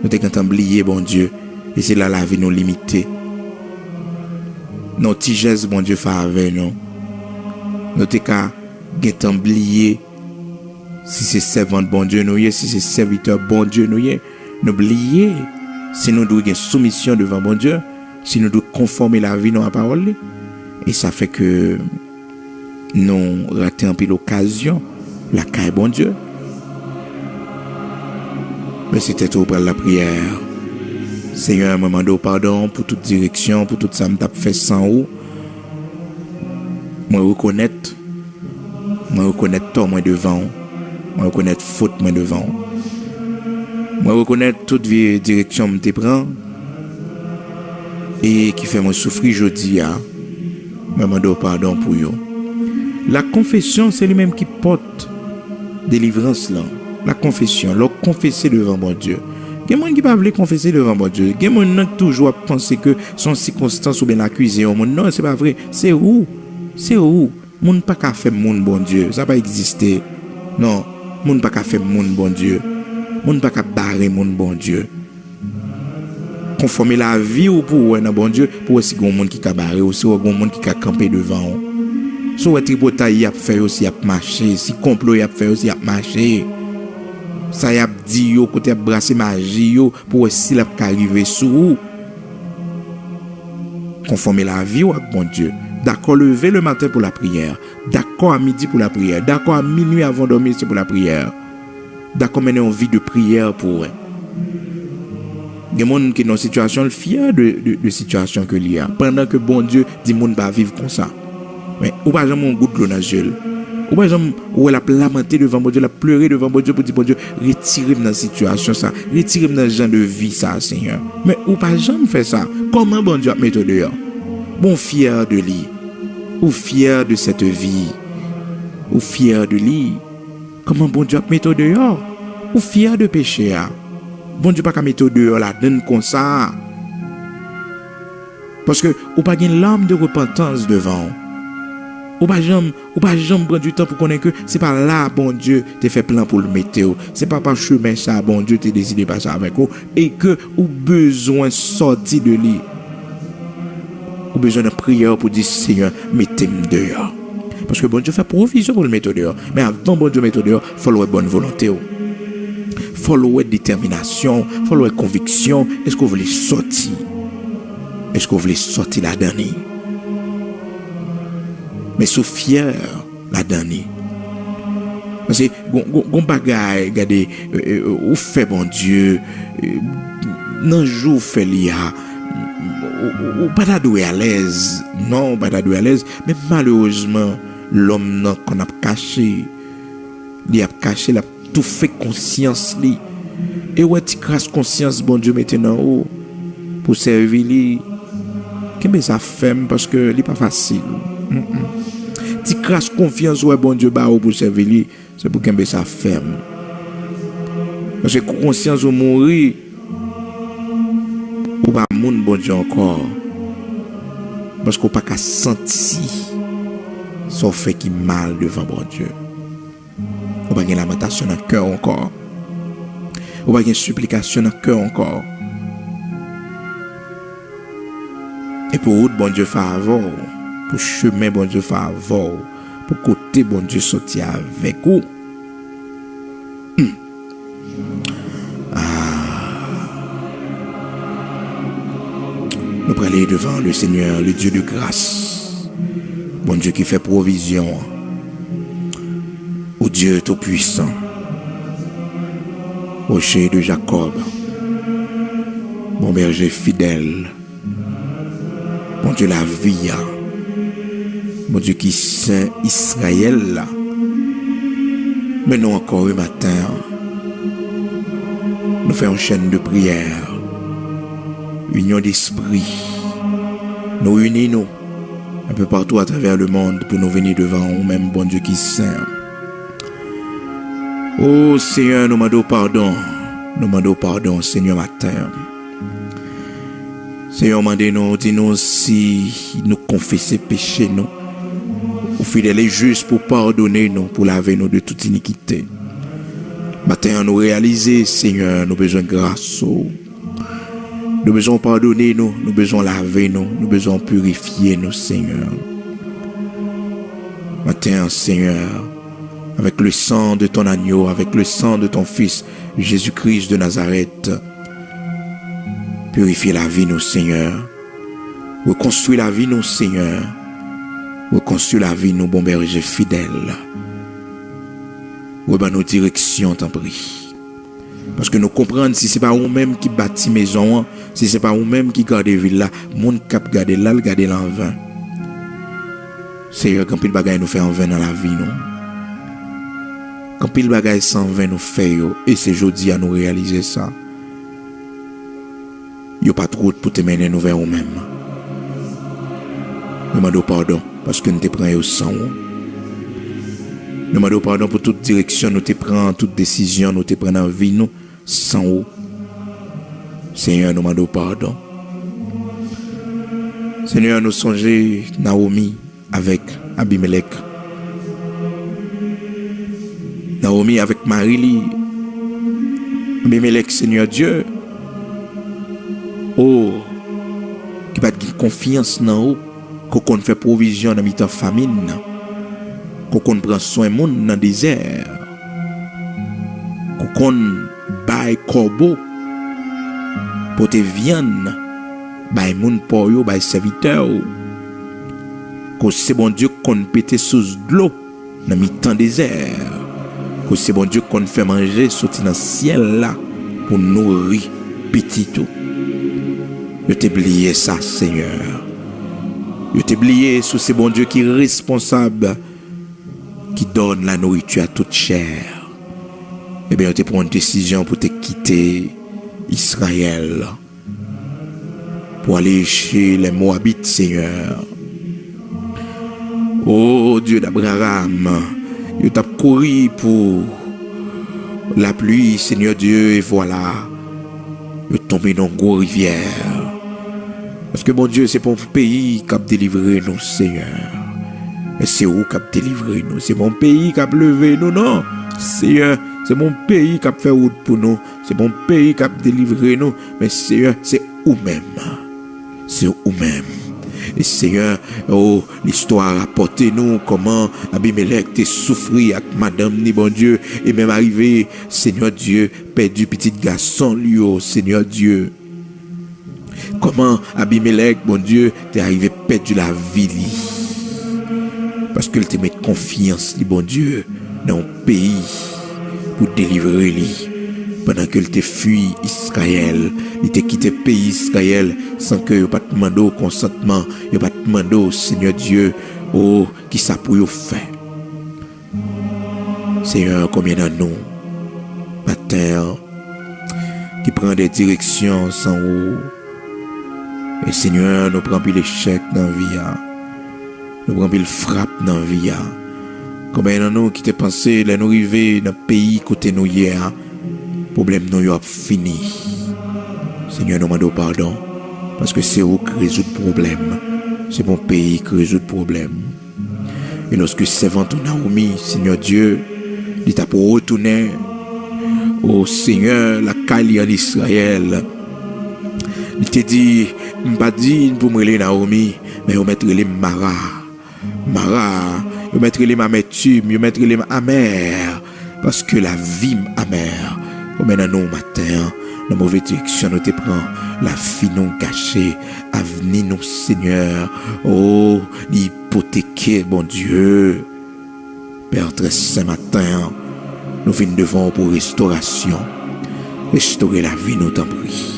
A: Nous ne sommes oublier bon Dieu. Et c'est là la vie nous limitée. Nos petits gestes, bon Dieu, fait avec nous. Nous sommes oublier. Si c'est servant bon Dieu nous y, si c'est serviteur bon Dieu nous y, n'oubliez, si nous devons une soumission devant bon Dieu, si nous devons conformer la vie dans la parole, et ça fait que nous ratons un peu l'occasion, la caille bon Dieu. Mais c'était tout pour la prière. Seigneur, un moment de pardon pour toute direction, pour tout ça que tu fait sans ou. Moi reconnaître toi, moi devant. Moi reconnaître faute moi devant. Moi reconnaître toute direction que tu prends. et qui fait moi souffrir jeudi, je demande pardon pour eux. La confession, c'est lui-même qui porte délivrance là. La confession, leur confesser devant mon Dieu. Il y a des gens qui ne peuvent pas confesser devant mon Dieu. Il y a des gens qui toujours pensent que son circonstance ou bien l'accuser. Non, c'est pas vrai. C'est où? C'est où? Moun pas qu'à faire moun bon Dieu. Ça n'a pas existé. Non, moun pas qu'à faire moun bon Dieu. Moun pas qu'à barrer moun bon Dieu. Conformer la vie ou pour un bon Dieu, pour aussi gon monde qui a barré, aussi gon monde qui a campé devant. So un tripotaille a fait aussi a marcher, si complot a fait aussi a marcher. Ça y a dit yo côté brasser magie yo pour aussi la arriver sous. Conformer la vie ou bon Dieu. D'accord, lever le matin pour la prière. D'accord, à midi pour la prière. D'accord, à minuit avant de dormir, c'est pour la prière. D'accord, mener une vie de prière pour eux. Il y a des gens qui sont dans une situation fière de situation que il y a. Pendant que bon Dieu dit que les gens ne vivre comme ça. Mais ou pas jamais un goût de l'eau dans les yeux. Ou pas jamais ou elle a lamenté devant bon Dieu, elle a pleuré devant bon Dieu pour dire bon Dieu, retirez-moi dans cette situation ça. Retirez-moi dans ce genre de vie ça, Seigneur. Mais ou pas jamais faire ça. Comment bon Dieu a mis dehors? Bon, fier de lui, ou fier de cette vie, ou fier de lui. Comment bon Dieu a mis dehors? Ou fier de péché? Bon Dieu pas qu'à mettre dehors la donne comme ça. Parce que ou pas une larme de repentance devant. Ou pas jamais prendre du temps pour connaître que c'est pas là bon Dieu te fait plan pour le mettre. C'est pas par chemin ça bon Dieu te décidé passer avec vous et que ou besoin sortir de lui. Ou besoin de prière pour dire Seigneur, mettez-moi dehors. Parce que bon Dieu fait provision pour le mettre dehors. Mais avant bon Dieu mettre dehors, il faut avoir bonne volonté. Il faut avoir détermination, il faut avoir conviction. Est-ce que vous voulez sortir? Est-ce que vous voulez sortir la dernière? Mais soyez fiers la dernière. Parce que gon bagay, regardez, ou fait bon Dieu, nan jour fait liya, ou pas d'adouer à l'aise, non, pas d'adouer à l'aise, mais malheureusement, l'homme nan qu'on a caché, il a caché, il a tout fait conscience li. Et ouais, tu crasses conscience, bon Dieu, maintenant, haut, pour servir li. Qu'est-ce que ça fait, parce que li pas facile. Tu crasses confiance, ouais, bon Dieu, bah, pour servir li, c'est pour qu'est-ce que ça fait. Parce que conscience ou mourir, ou pas moun bon Dieu encore. Parce qu'on pas qu'à sentir son fait qui mal devant bon Dieu. Ou pas une lamentation dans le cœur encore. Ou pas une supplication dans le cœur encore. Et pour route bon Dieu favor, pour chemin bon Dieu favor, pour côté bon Dieu sortir avec vous. Nous allons aller devant le Seigneur, le Dieu de grâce. Bon Dieu qui fait provision. Au Dieu tout-puissant. Rocher de Jacob. Bon berger fidèle. Bon Dieu la vie. Bon Dieu qui saint Israël. Mais nous encore un matin. Nous faisons une chaîne de prière. Union d'esprit. Nous unissons un peu partout à travers le monde pour nous venir devant nous, même bon Dieu qui saint. Oh Seigneur, nous demandons pardon. Nous demandons pardon, Seigneur, matin. Seigneur, demandez-nous, dis-nous si nous confessons péché, nous. Ou fidèle et juste pour pardonner nous, pour laver nous de toute iniquité. Matin, nous réaliser, Seigneur, nous besoin de grâce. Nous besoin pardonner nous, nous besoin laver nous, nous besoin purifier nous, Seigneur. Matin, Seigneur, avec le sang de ton agneau, avec le sang de ton Fils, Jésus-Christ de Nazareth, purifie la vie nous, Seigneur. Reconstruis la vie nous, Seigneur. Reconstruis la vie nous, bon berger fidèle. Rebat nos directions, t'en prie. Parce que nous comprenons si c'est pas nous-mêmes qui bâtit maison, si c'est pas nous-mêmes qui garde ville là, monde cap garder là, le garder là en vain. Seigneur, quand pile bagaille nous fait en vain dans la vie nous. Quand pile bagaille sans vain nous fait et c'est jeudi à nous réaliser ça. yo pas trop pour te mener nous vers nous-mêmes. Nous demandons pardon parce que nous te prenons au sang. Nous demandons pardon pour toute direction nous te prenons, toute décision nous te prenons en vie nous sans vous. Seigneur, nous demandons pardon. Seigneur, nous songeons Naomi avec Abimelech. Naomi avec Marie. Abimelech, Seigneur Dieu. Oh, qui va de confiance dans vous, qu'on fait provision dans mi-temps famine, qu'on prend soin monde dans le désert, qu'on baille corbeau pour te viande, baille monde pour yo, baille serviteur, que c'est bon Dieu qu'on pète sous de l'eau dans mi-temps désert, que c'est bon Dieu qu'on fait manger sortir dans le ciel là pour nourrir petit tout. Je t'ai oublié ça, Seigneur. Je t'ai oublié sous ces bons Dieu qui est responsable, qui donne la nourriture à toute chair. Eh bien, je prends une décision pour te quitter Israël, pour aller chez les Moabites, Seigneur. Oh Dieu d'Abraham, je t'ai couru pour la pluie, Seigneur Dieu, et voilà, je tombé dans une grosse rivière. Parce que mon Dieu, c'est mon pays qui a délivré nous, Seigneur. Et c'est où qui a délivré nous? C'est mon pays qui a levé nous, non? Seigneur, c'est mon pays qui a fait route pour nous. C'est mon pays qui a délivré nous. Mais Seigneur, c'est vous-même. C'est vous-même. Et Seigneur, oh, l'histoire a rapporté nous comment Abimelech t'a souffri avec madame ni bon Dieu. Et même arrivé, Seigneur Dieu, perdu petit garçon, lui, oh, Seigneur Dieu. Comment Abimelech, bon Dieu, t'es arrivé perdu la vie. Parce que te met confiance, bon Dieu, dans un pays pour délivrer lui. Pendant que t'es fui Israël, il t'a quitté le pays Israël sans que pas te demander au consentement, il pas te demander au Seigneur Dieu, oh, qui ça pour y faire. Seigneur, combien de nous, matin, qui prend des directions sans vous. Et Seigneur, nous prenons plus l'échec dans la vie. Nous prenons plus le frappe dans la vie. Combien de nous qui t'es pensé, là nous arriver dans le pays côté nous hier, problème nous a fini. Seigneur, nous demandons pardon. Parce que c'est vous qui résout le problème. C'est mon pays qui résout le problème. Et lorsque servant Naomi, Seigneur Dieu, il t'a pour retourner au Seigneur, la Kali en Israël. Il t'a dit, pas dit pour me Naomi, mais on mettre les Mara, on mettre les amertume, on mettre les amère, parce que la vie amère. Comme nous matin, la mauvaise direction nous te prend, la vie nous cachée, avenir nous Seigneur, oh, l'hypothéquer, bon Dieu, Père très saint matin, nous venons devant pour restauration, restaurer la vie nous t'en prie.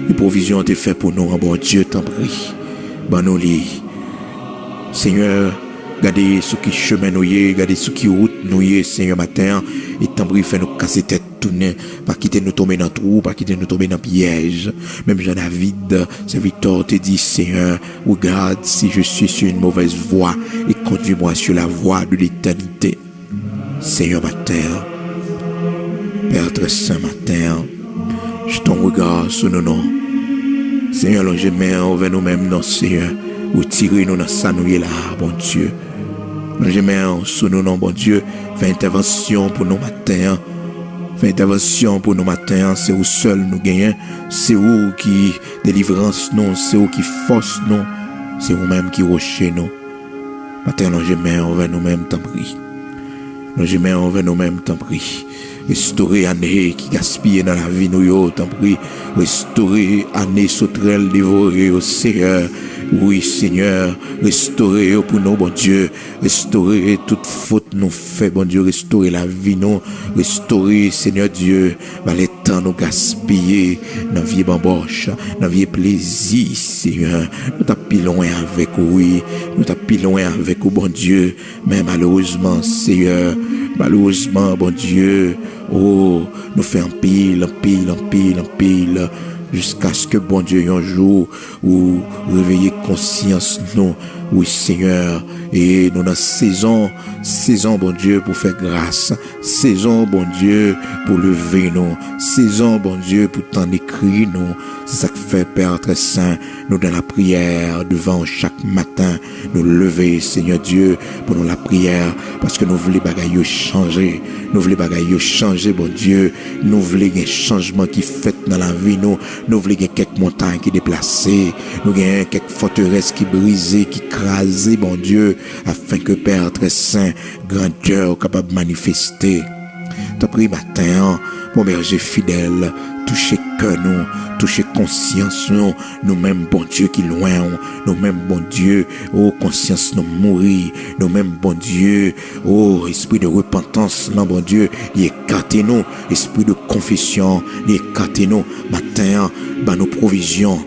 A: Les provisions te fait pour nous, bon Dieu t'en prie. Bon nous lit. Seigneur, gardez ceux qui chemin nous y, gardez ceux qui route nous y, Seigneur matin, et t'en prie, fais nous casser tête tourner, pas quitter nous tomber dans le trou, pas quitter nous tomber dans le piège. Même Jean-David, serviteur, te dit, Seigneur, regarde si je suis sur une mauvaise voie et conduis-moi sur la voie de l'éternité. Seigneur matin, Père très saint matin, je ton regard sur nos noms. Seigneur, l'ange mère vers nous-mêmes, non, Seigneur. Retirez-nous dans sa nouille là, bon Dieu. L'ange mère sur nos noms, bon Dieu. Fais intervention pour nos matins. Fais intervention pour nos matins. C'est où seul nous gagnons. C'est où qui délivrance nous. C'est où qui force nous. C'est vous-même qui rocher nous. Matin, l'ange mère vers nous-mêmes, t'en prie. L'ange mère vers nous-mêmes, t'en prie. Restaurer année qui gaspille dans la vie nous, t'en prie. Restaurer année sauterelle dévorée au Seigneur. Oui, Seigneur, restaurer pour nous, bon Dieu. Restaurer toute faute nous fait, bon Dieu. Restaurer la vie nous. Restaurer, Seigneur Dieu, les temps nous gaspiller dans la vie bamboche, dans la vie plaisir, Seigneur. Nous t'appelons loin avec oui. Nous t'appelons loin avec vous, bon Dieu. Mais malheureusement, Seigneur, malheureusement, bon Dieu, oh, nous fait un pile. jusqu'à ce que, bon Dieu, un jour, ou réveiller conscience, nous, oui, Seigneur, et nous dans saison, bon Dieu, pour faire grâce, saison, bon Dieu, pour lever nous, saison, bon Dieu, pour t'en écrire nous, c'est ça que fait, Père très saint, nous dans la prière, devant chaque matin, nous lever, Seigneur Dieu, pour nous la prière, parce que nous voulons bagaille changer, nous voulons bagaille changer, bon Dieu, nous voulons un changement qui fait dans la vie, nous voulons quelques montagnes qui déplacées, nous voulons quelques forteresses qui brisées, qui crasées, bon Dieu, afin que Père très saint, grandeur capable de manifester. T'as pris matin, mon berger fidèle, toucher cœur nous, toucher conscience nous, nous-mêmes, bon Dieu, qui loin, nous-mêmes, bon Dieu, oh, conscience nous mourir, nous-mêmes, bon Dieu, oh, esprit de repentance, non, bon Dieu, écartez nous, esprit de confession, écartez nous, matin, bah, nos provisions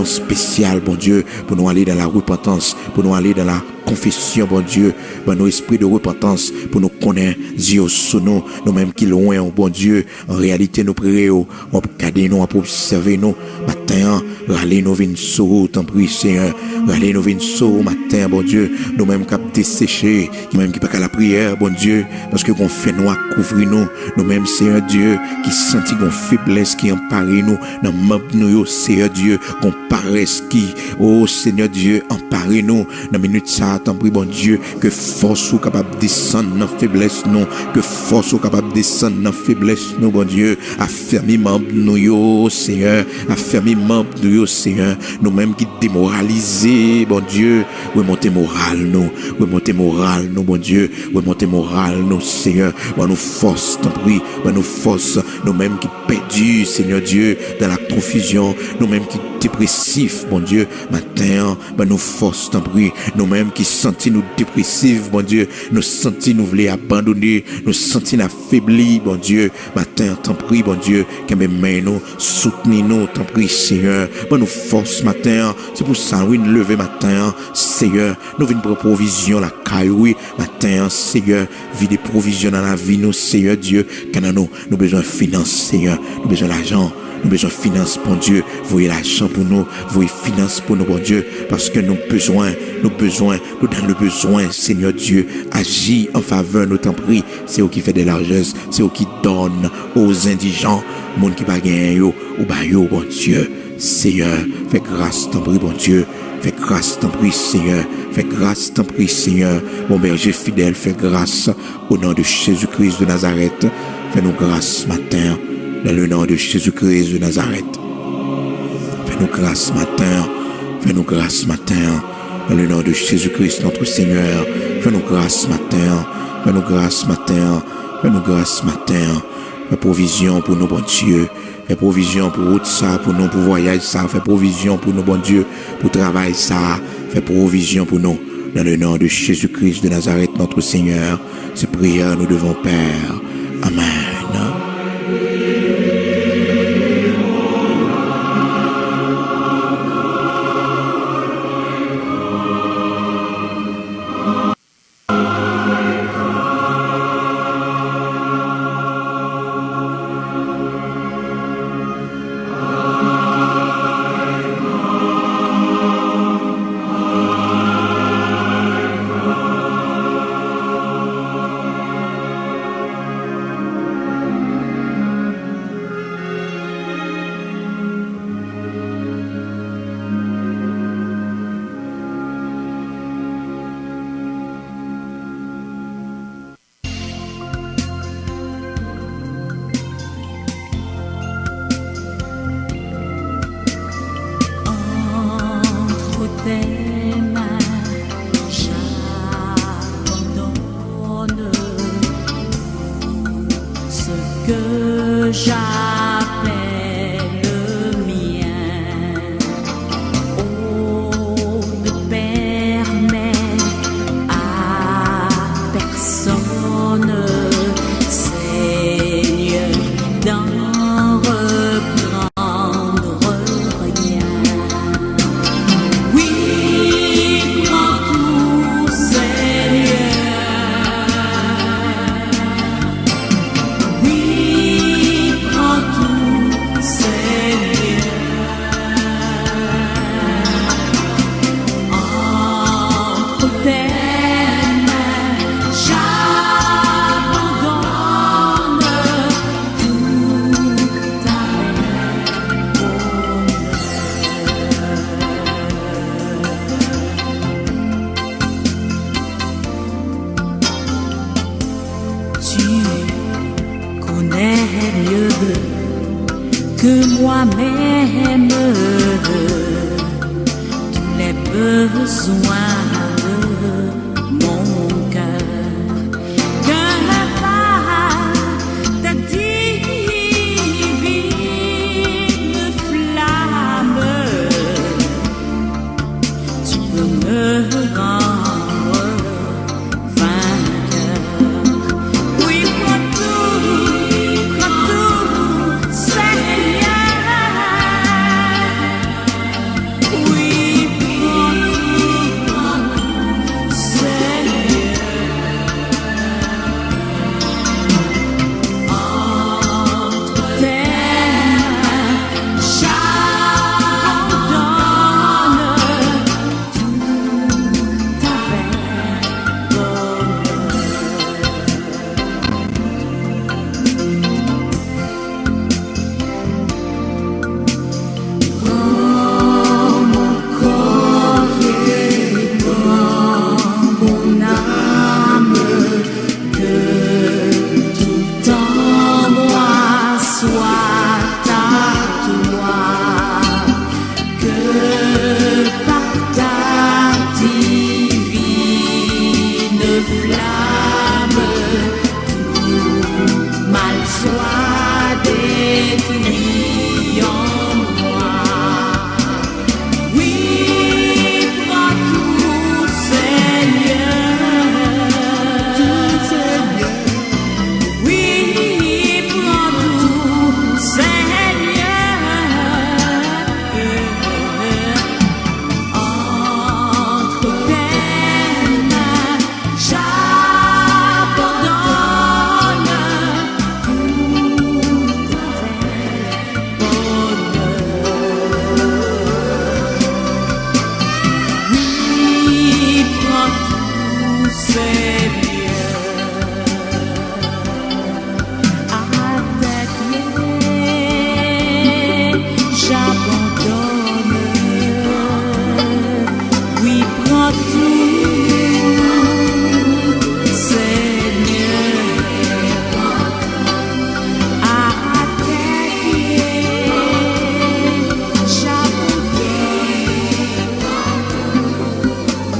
A: spéciales, bon Dieu, pour nous aller dans la repentance, pour nous aller dans la confession, bon Dieu, ben nos esprits de repentance, pour nous connaître, Dieu, sous nous, nous-mêmes qui loin, bon Dieu, en réalité, nous prions, on peut garder nous, on peut observer nous, matin, râler nous, vins sous, t'en prie, Seigneur, râler nous, vins sous, matin, bon Dieu, nous-mêmes qui desséché, nous-mêmes qui pas qu'à la prière, bon Dieu, parce que qu'on fait nous, couvrir nous, nous-mêmes, Seigneur Dieu, qui sentit qu'on faiblesse, qui empare nous, dans membre nous, Seigneur Dieu, qu'on paresse qui, oh Seigneur Dieu, empare nous, dans minute ça, t'en prie, bon Dieu, que force ou capable de descendre dans faiblesse, non, que force ou capable de descendre dans faiblesse, non, bon Dieu, affermi membre nous, yo, Seigneur, affermi membre nous, yo, Seigneur, nous-mêmes qui démoralisés, bon Dieu, remonter moral, nous, bon Dieu, remonter moral, nous, Seigneur, bon nous force, t'en prie, bon nous force, nous-mêmes qui perdus, Seigneur Dieu, dans la confusion, nous-mêmes qui dépressifs, bon Dieu, matin, ben nous force, t'en prie, nous-mêmes qui sentis nous dépressifs, bon Dieu, nous sentis nous voulons abandonner, nous sentis affaiblis, bon Dieu, matin, t'en prie, bon Dieu, que mes mains nous, soutenez nous, t'en prie, Seigneur, ben nous force, matin, c'est pour ça, oui, nous lever matin, Seigneur, nous venons pour provision, la caille, oui, matin, Seigneur, vie des provisions dans la vie, nous, Seigneur Dieu, car nous besoin de finances, Seigneur, nous besoin d'argent, nous besoin de finances, bon Dieu, voyez l'argent pour nous, voyez finances pour nous, bon Dieu, parce que nous dans le besoin, Seigneur Dieu, agis en faveur, nous t'en prie, c'est eux qui fait des largesses, c'est eux qui donnent aux indigents, monde qui pas gagné ou bah yo, bon Dieu, Seigneur, fais grâce, t'en prie, bon Dieu, fais grâce, t'en prie, Seigneur, fais grâce, t'en prie, Seigneur, mon berger fidèle, fais grâce, au nom de Jésus-Christ de Nazareth, fais-nous grâce, matin, dans le nom de Jésus-Christ de Nazareth. Fais-nous grâce matin. Fais-nous grâce matin. Dans le nom de Jésus-Christ notre Seigneur. Fais-nous grâce matin. Fais-nous grâce matin. Fais-nous grâce matin. Fais provision pour nous, bon Dieu. Fais provision pour route ça, pour nous, pour voyage ça. Fais provision pour nous, bon Dieu, pour travail ça. Fais provision pour nous. Dans le nom de Jésus-Christ de Nazareth notre Seigneur. Ces prières nous devons, Père. Amen.
B: que moi-même tous les besoins de mon cœur. Que par ta divine flamme, tu peux me rendre vainqueur. Oui, prends tout, Seigneur. Oui, prends tout, Seigneur. Entre tes mains, j'abandonne tout avec bonheur. Prends mon corps et prends mon âme, que tout en moi soit ta gloire, que par ta divine flamme, tout mal soit détruit en moi. Oui, prends tout, Seigneur. Oui, prends tout, Seigneur. Entre tes mains, j'abandonne tout avec bonheur. Oui, prends tout, Seigneur. À tes pieds, j'abandonne. Oui, prends tout, Seigneur. À tes pieds, j'abandonne.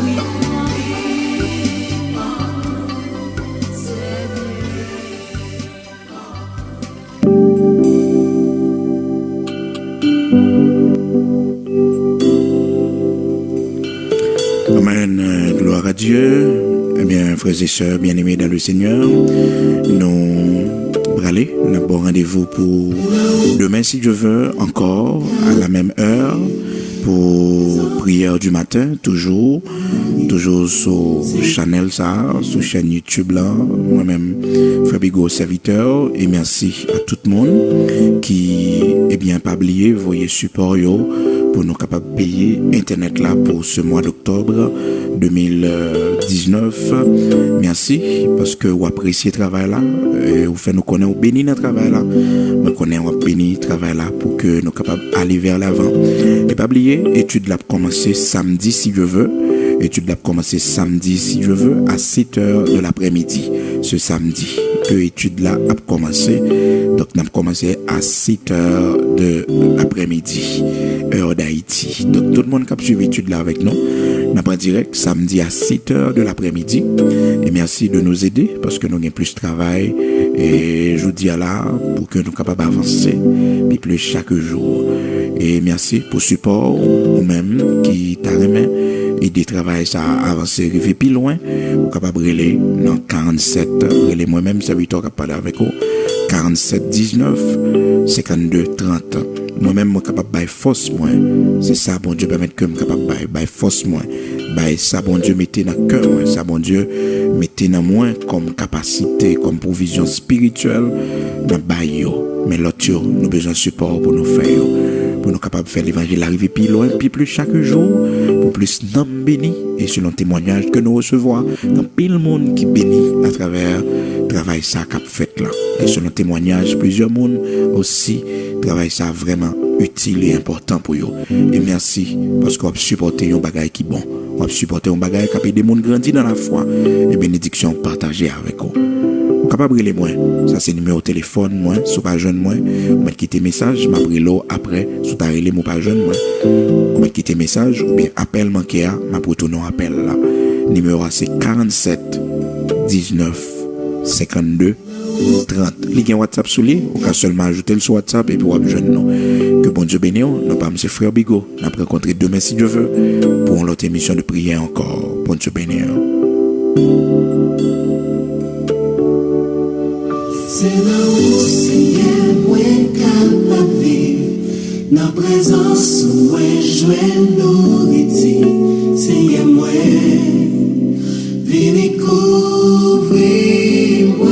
B: Oui, prends tout, Seigneur.
A: Amen. Gloire à Dieu. Eh bien, frères et sœurs bien-aimés dans le Seigneur, nous aller, nous avons rendez-vous pour demain, si Dieu veut, encore à la même heure, pour prière du matin, toujours sur Channel ça, sur chaîne YouTube là, moi-même, Frère Bigot, serviteur, et merci à tout le monde qui, eh bien, pas oublié, voyez support yo, pour nous capables de payer Internet là pour ce mois d'octobre 2019. Merci parce que vous appréciez le travail là et vous faites nous connaître, vous bénissez notre travail là. Nous connaissons, vous bénissez le travail là pour que nous capables d'aller vers l'avant. Et pas oublier, étude là pour commencer samedi si je veux. Étude là pour commencer samedi si je veux à 7h de l'après-midi. Ce samedi que étude là a commencé. Donc nous avons commencé à 7h de l'après-midi, heure d'Haïti. Donc tout le monde qui a suivi l'étude là avec nous, nous avons direct samedi à 7h de l'après-midi. Et merci de nous aider parce que nous avons plus de travail. Et je vous dis à là pour que nous soyons capables d'avancer puis plus chaque jour. Et merci pour le support ou même qui t'a remis et des travails ça avancer arriver plus loin ou capable relayer dans 47 relayer moi-même serviteur capable avec vous 47 19 52 30. Moi-même moi capable bailler force moi. C'est ça bon Dieu permettre que me capable bailler force moi. Bailler ça bon Dieu mettez dans cœur moi, ça bon Dieu mettez dans moi comme capacité, comme provision spirituelle dans bailler. Mais l'autre nous besoin de support pour nous faire pour nous capables de faire l'évangile arriver plus loin, puis plus chaque jour, pour plus d'hommes bénis, et selon le témoignage que nous recevons, dans pile le monde qui bénit à travers le travail ça qu'a fait là. Et selon le témoignage, plusieurs monde aussi, travail ça vraiment utile et important pour eux. Et merci, parce qu'on a supporté un bagage qui est bon. On a supporté un bagage qui a des gens grandir dans la foi, et bénédiction partagée avec eux. Vous capable de moi. Ça c'est numéro de téléphone moi, sous pas jeune moi. Vous mettez quitter message, m'a pris l'eau après, sous ta relé mon pas jeune moi. Vous mettez quitter message ou bien appel manqué à, m'a retourner appel là. Numéro c'est 47 19 52 30. Il y a WhatsApp sous lui, ou qu'à seulement ajouter le sur WhatsApp et puis vous jeune non. Que bon Dieu bénisse, nous pas monsieur frère Bigot, n'a rencontré demain si Dieu veut pour une autre émission de prière encore. Bon Dieu bénisse.
C: C'est là où Seigneur moi capable vivre dans présence moi joindre nourriture Seigneur moi viens couvrir moi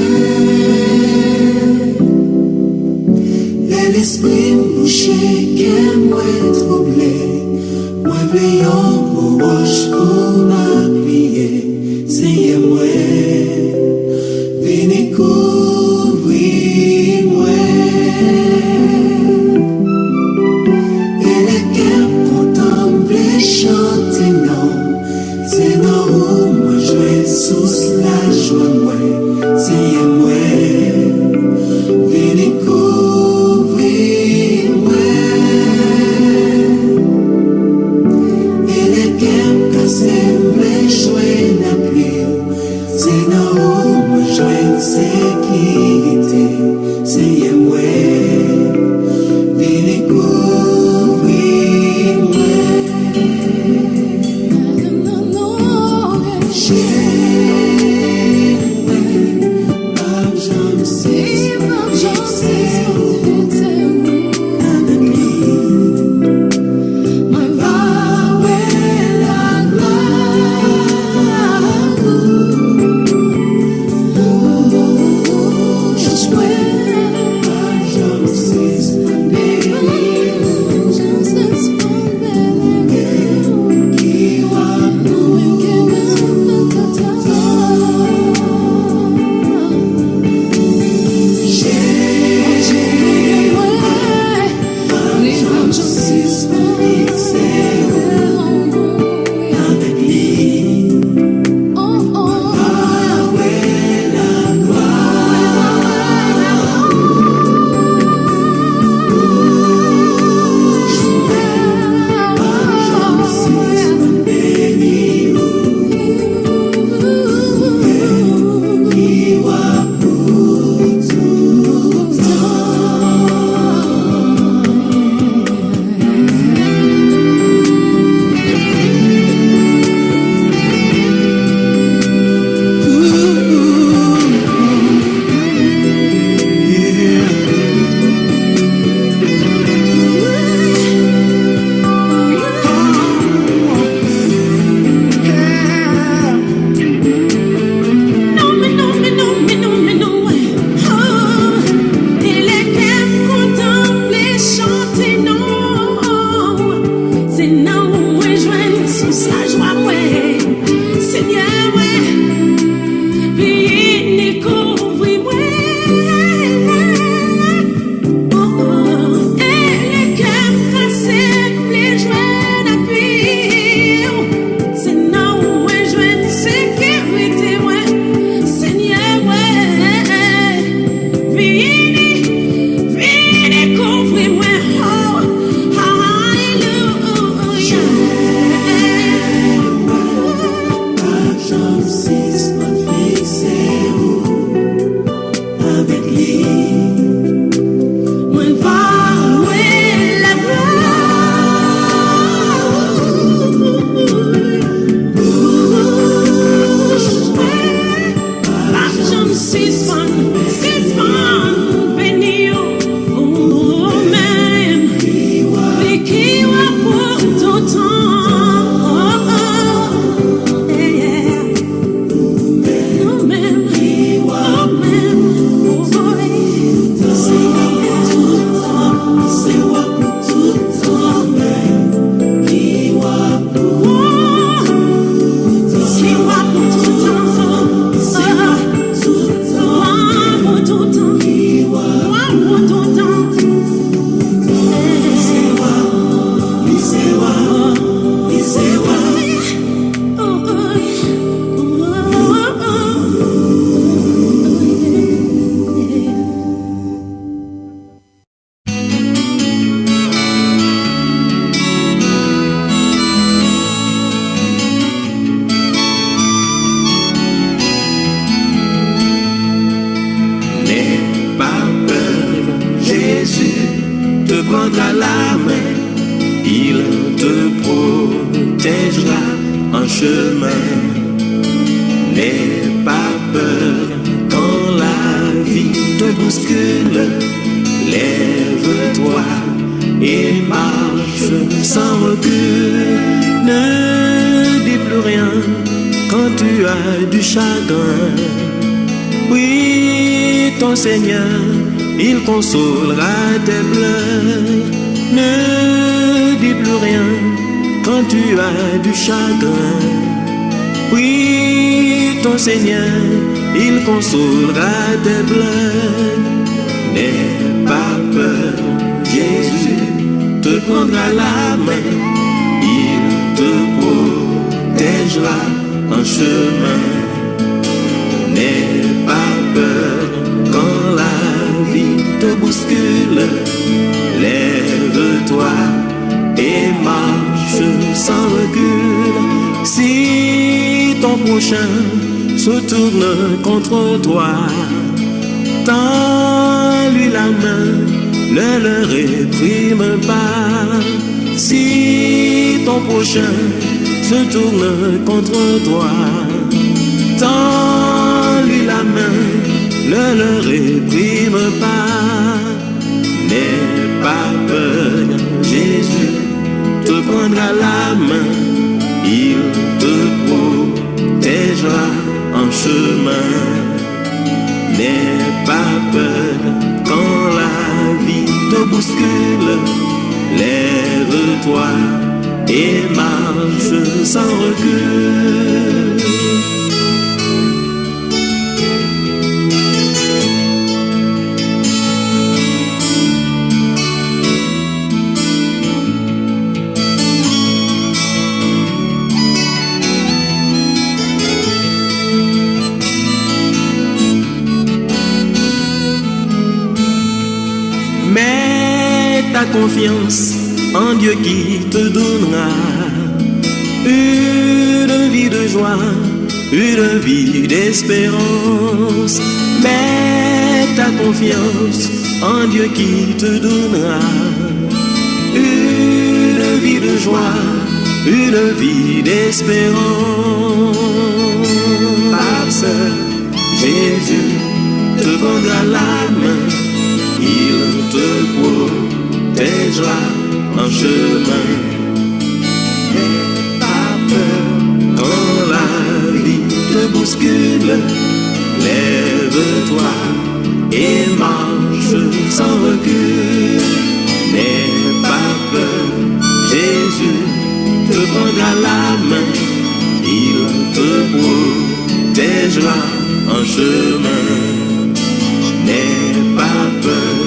C: l'esprit bouché que moi troublé moi veillant mon roche pour m'appuyer Seigneur moi viens couvrir moi et les cœurs contempler chanter non c'est non où moi jouer sous la joie moi Seigneur moi viens couvrir moi et les cœurs cassés me jouer la pluie c'est non où moi jouer sécurité Seigneur moi viens couvrir moi
D: protégera en chemin. N'aie pas peur quand la vie te bouscule. Lève-toi et marche sans recul. Ne dis plus rien quand tu as du chagrin. Oui, ton Seigneur, il consolera tes pleurs. Ne dis plus rien quand tu as du chagrin. Oui, ton Seigneur, il consolera tes pleurs. N'aie pas peur, Jésus te prendra la main. Il te protégera en chemin. N'aie pas peur quand la vie te bouscule. Lève-toi et marche sans recul. Si ton prochain se tourne contre toi, tends-lui la main, ne le réprime pas. Si ton prochain se tourne contre toi, tends-lui la main, ne le réprime pas. N'aie pas peur, Jésus te prendra la main. Il te protégera en chemin. N'aie pas peur quand la vie te bouscule. Lève-toi et marche sans recul. Ta confiance en Dieu qui te donnera une vie de joie, une vie d'espérance. Mets ta confiance en Dieu qui te donnera une vie de joie, une vie d'espérance. Parce que Jésus te prendra la main, il te protégera en chemin. N'aie pas peur quand la vie te bouscule. Lève-toi et marche sans recul. N'aie pas peur, Jésus te prendra la main. Il te protégera en chemin. N'aie pas peur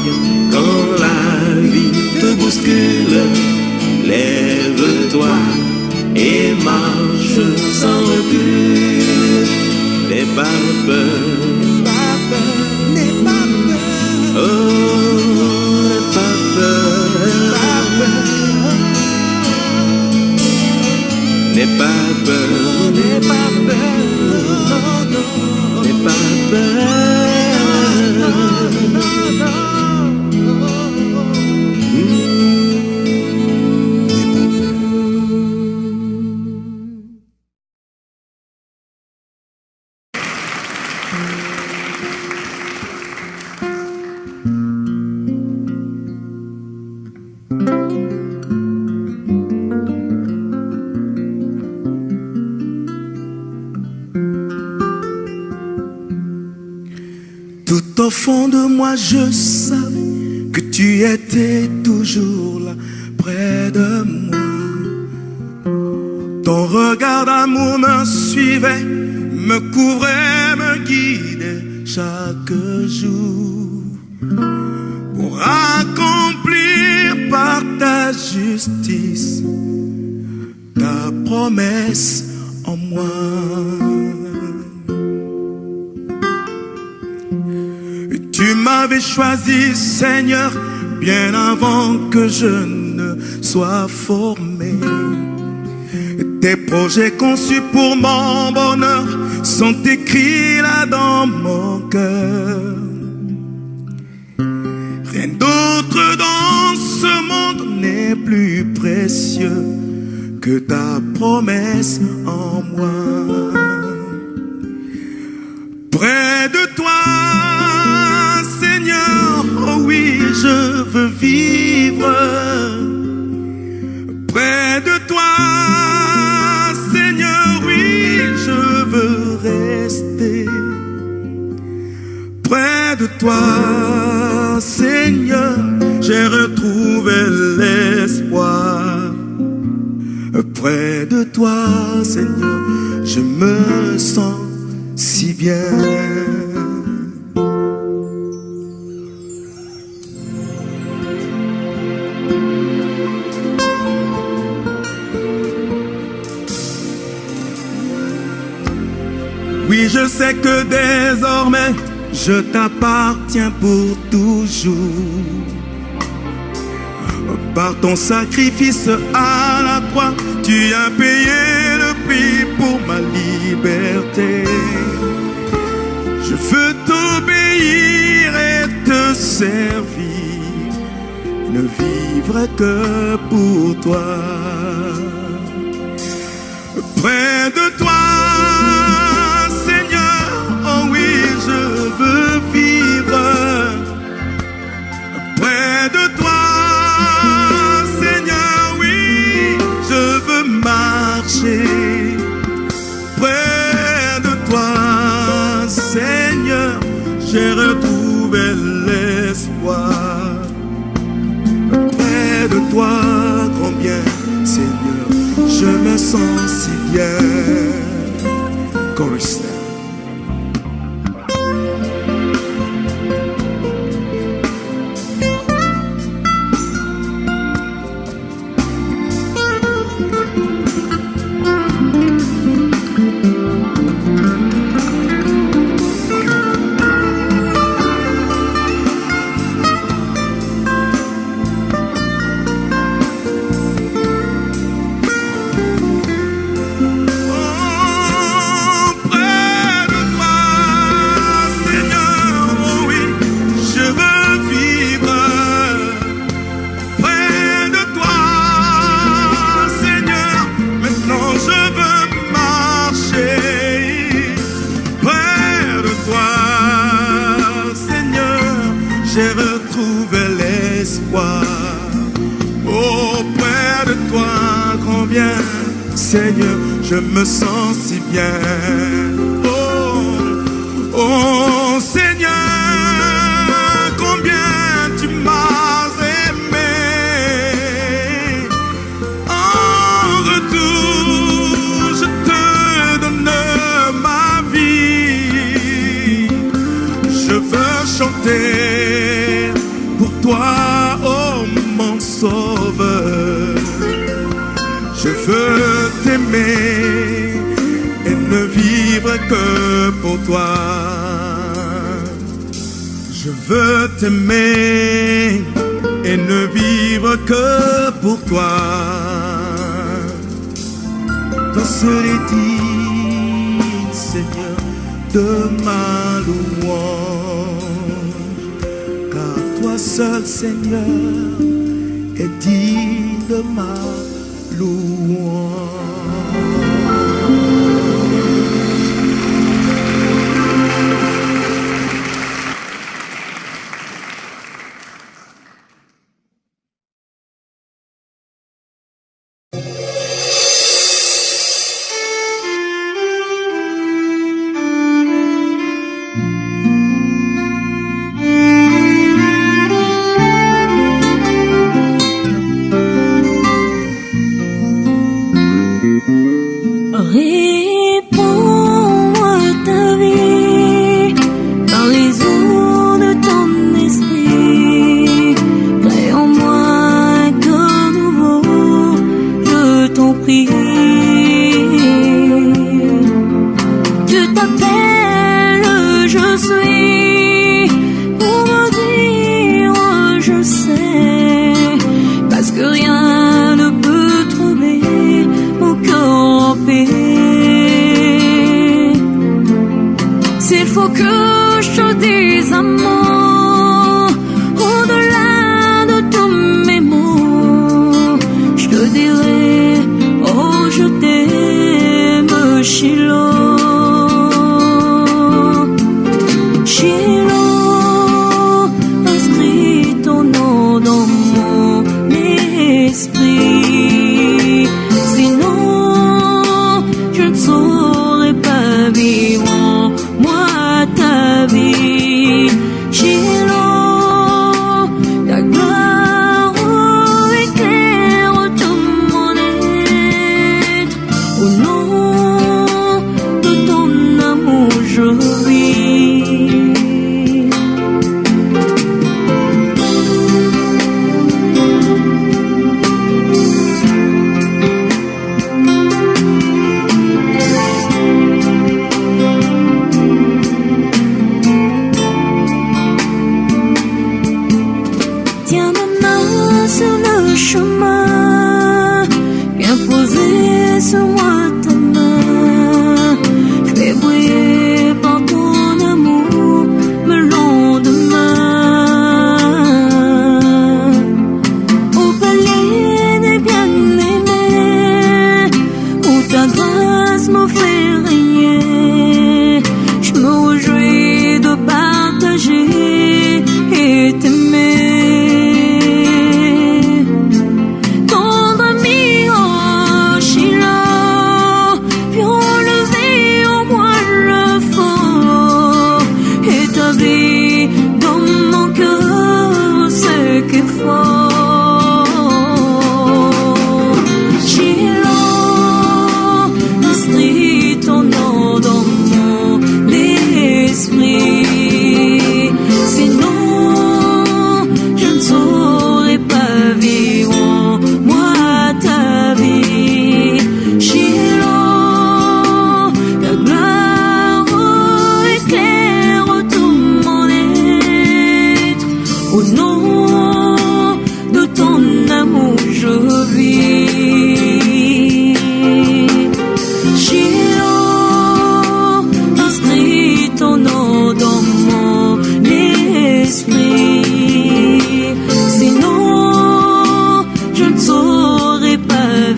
D: quand la vie te bouscule. Lève-toi et marche sans recul. N'aie pas peur, n'aie pas peur, oh, n'aie pas peur, n'aie pas peur, n'aie pas peur, n'aie pas peur.
E: Tout au fond de moi, je savais que tu étais toujours là, près de moi. Ton regard d'amour me suivait, me couvrait, me guidait chaque jour pour accomplir par ta justice ta promesse en moi. Tu m'avais choisi, Seigneur, bien avant que je ne sois formé. Tes projets conçus pour mon bonheur sont écrits là dans mon cœur. Rien d'autre dans ce monde n'est plus précieux que ta promesse en moi. Près de toi, Seigneur, oh oui, je veux vivre. Près de toi, Seigneur, oui, je veux rester. Près de toi, Seigneur, j'ai retrouvé l'espoir. Près de toi, Seigneur, je me sens si bien. Oui, je sais que désormais je t'appartiens pour toujours. Par ton sacrifice à la croix, tu as payé le prix pour ma liberté. Je veux t'obéir et te servir, ne vivre que pour toi. Près de toi, près de toi, Seigneur, oui, je veux marcher. Près de toi, Seigneur, j'ai retrouvé l'espoir. Près de toi, combien, Seigneur, je me sens si bien. Chorus. J'ai retrouvé l'espoir. Auprès de toi, combien, Seigneur, je me sens si bien. Oh, oh, Seigneur, combien tu m'as aimé. En retour, je te donne ma vie. Je veux chanter pour toi, oh mon sauveur. Je veux t'aimer et ne vivre que pour toi. Je veux t'aimer et ne vivre que pour toi. Dans ce digne, Seigneur, de ma louange, car toi seul, Seigneur, est digne de ma louange.
B: Au-delà de tous mes mots, je te dirai, oh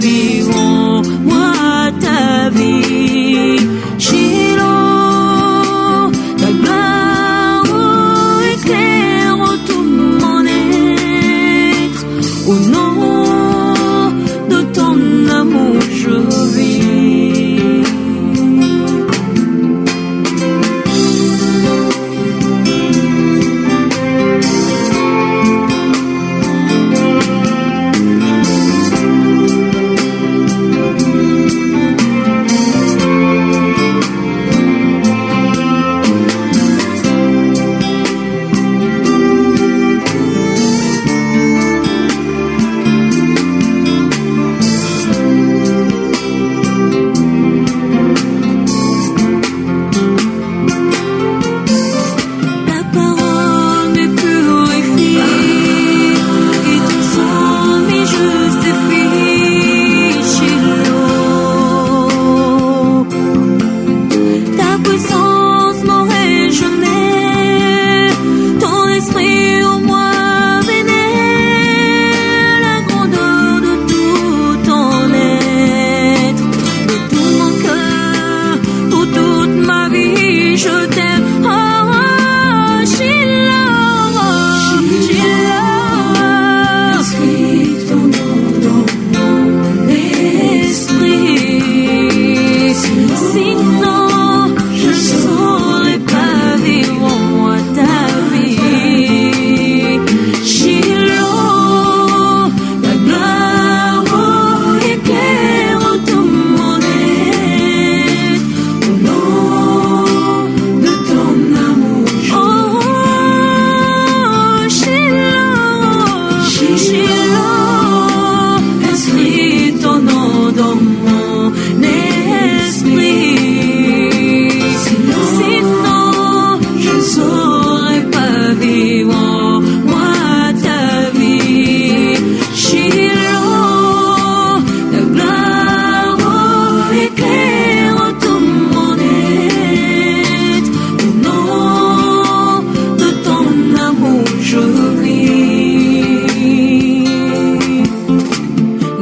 B: vivre moi ta vie. Shiloh, ta gloire éclaire tout mon être. Au nom de ton amour je vis.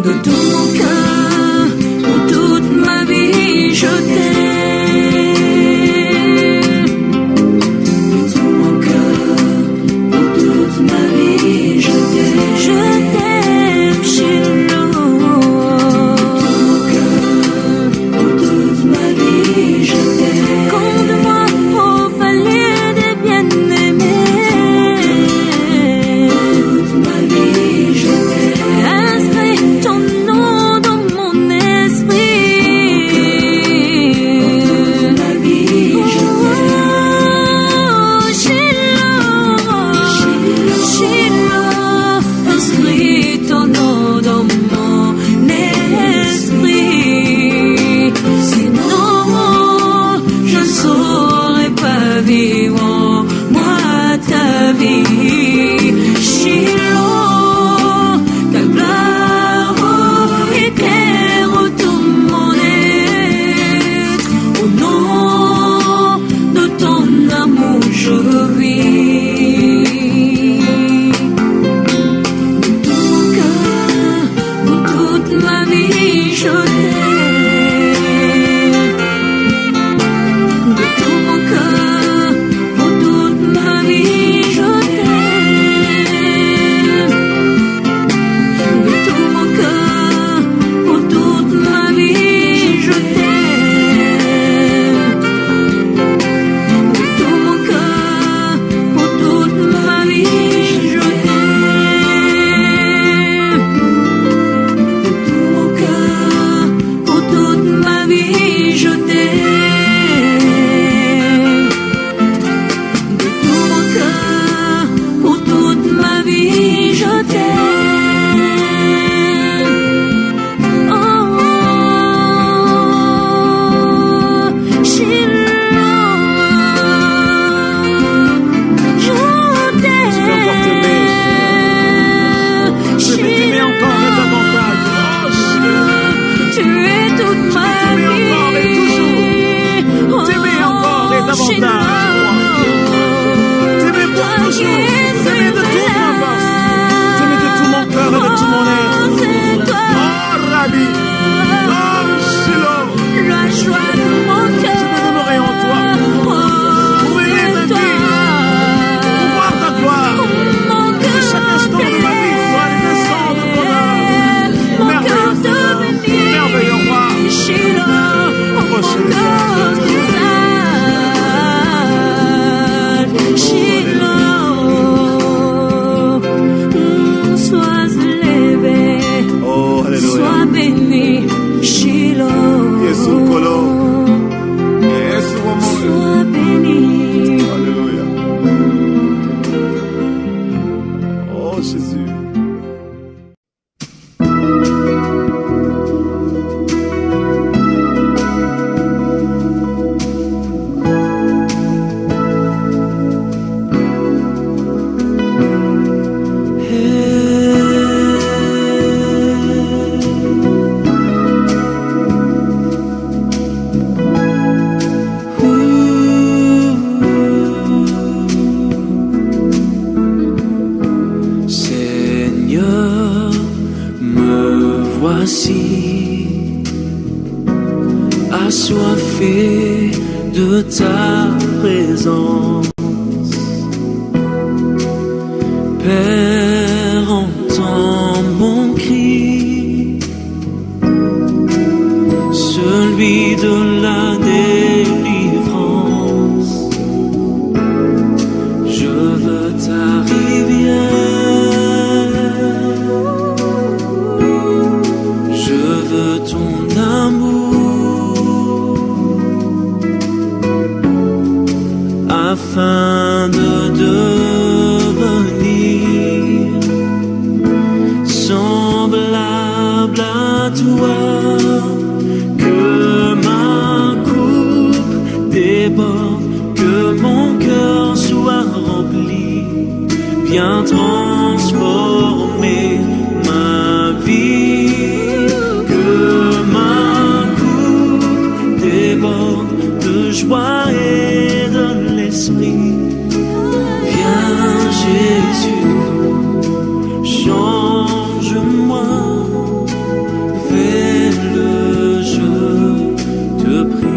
C: De tout mon cœur, pour toute ma vie, je t'aime.
D: ta présence. Père, entends mon cri, celui de la délivrance. Je veux ta rivière, je veux ton amour, afin de devenir semblable à toi. Que ma coupe déborde, que mon cœur soit rempli. Viens transformer ma vie. Que ma coupe déborde de joie et de l'esprit. Viens Jésus, change-moi, fais-le, je te prie.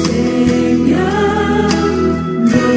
C: Seigneur, ne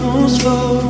D: transformé.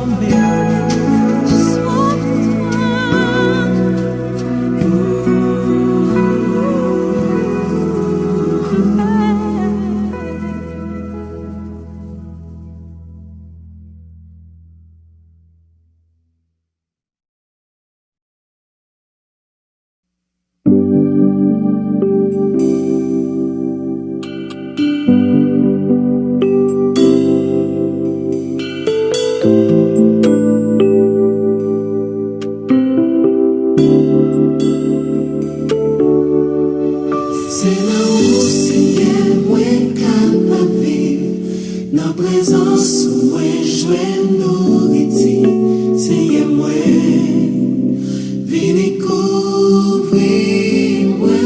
C: Vini couvrir moi.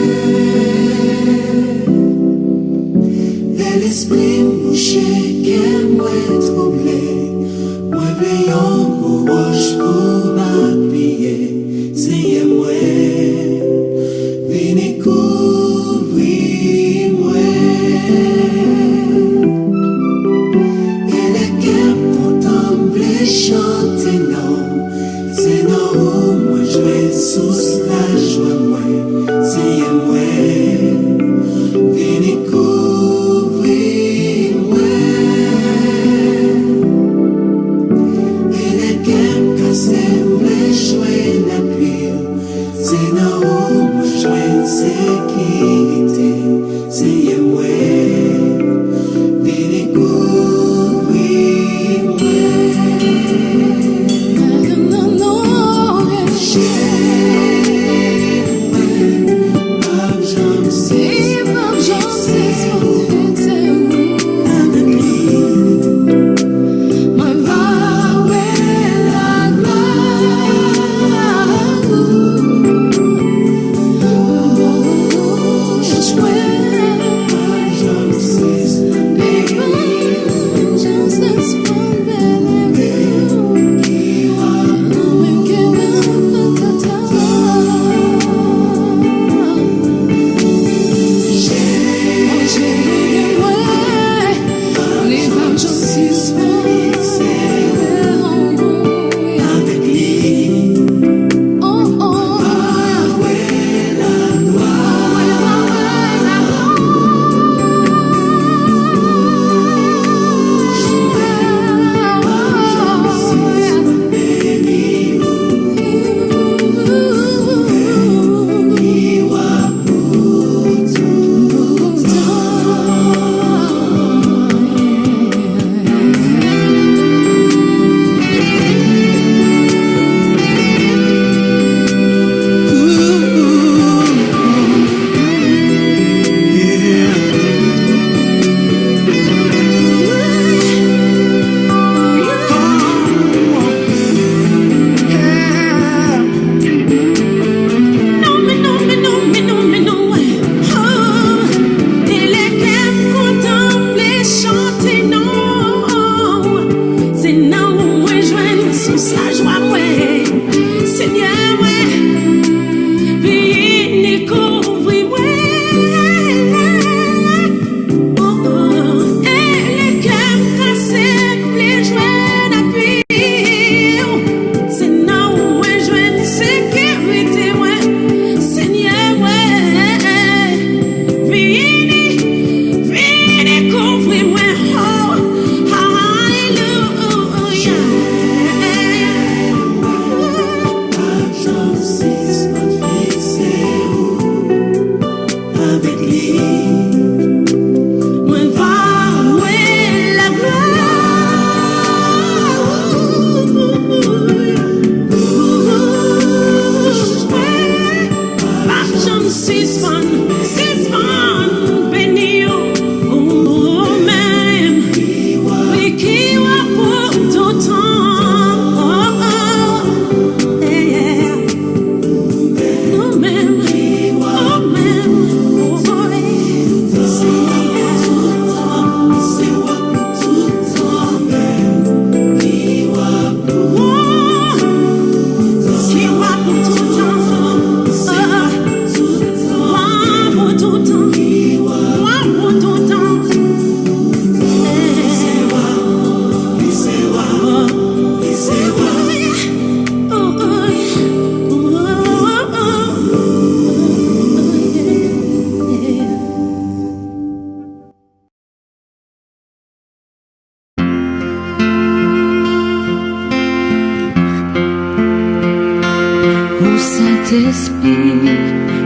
B: Saint-Esprit,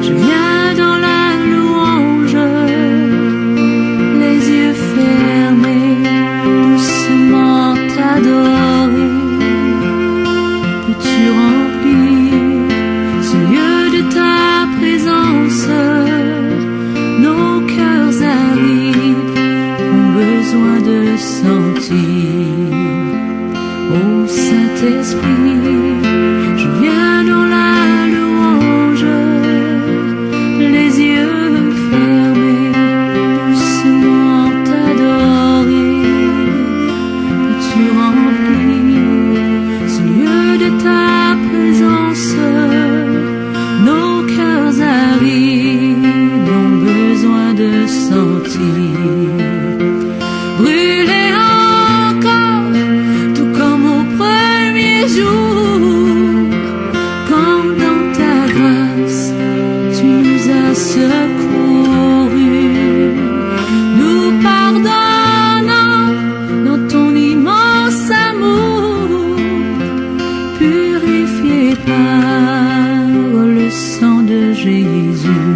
B: je viens dans la louange, les yeux fermés, doucement t'adorer. Peux-tu remplir ce lieu de ta présence? Nos cœurs arides ont besoin de sentir. Ô Saint-Esprit, je viens dans la louange, les yeux fermés, doucement t'adorer. Peux-tu remplir ce lieu de ta présence? Nos cœurs arides ont besoin de sentir. Brûler encore, tout comme au premier jour, quand dans ta grâce tu nous as secourus, nous pardonnant dans ton immense amour, purifié par le sang de Jésus.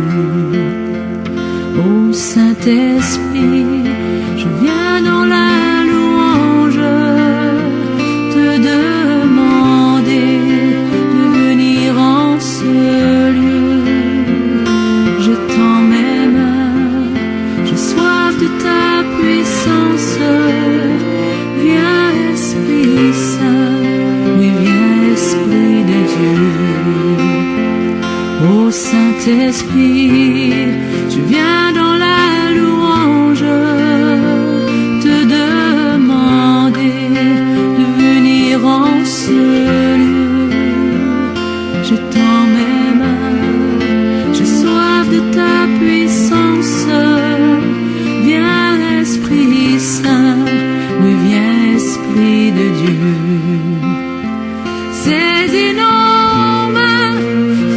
B: Ô Saint-Esprit, je viens dans la louange, te demander de venir en ce lieu. Je tends mes mains, j'ai soif de ta puissance. Viens Esprit Saint, oui viens Esprit de Dieu. Ô Saint-Esprit, je viens dans la louange, te demander de venir en ce lieu. Je tends mes mains, j'ai soif de ta puissance. Viens Esprit Saint, oui viens Esprit de Dieu. Saisis nos mains,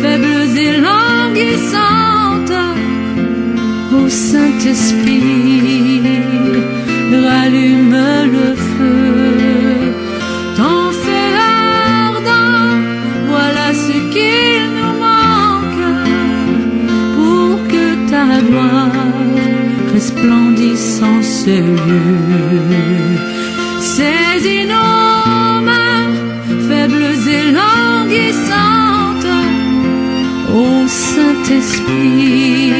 B: faibles et languissantes. Ô Saint-Esprit, rallume le feu, ton feu ardent, voilà ce qu'il nous manque, pour que ta gloire resplendisse en ce lieu. Saisis nos mains, faibles et languissantes. Ô Saint-Esprit,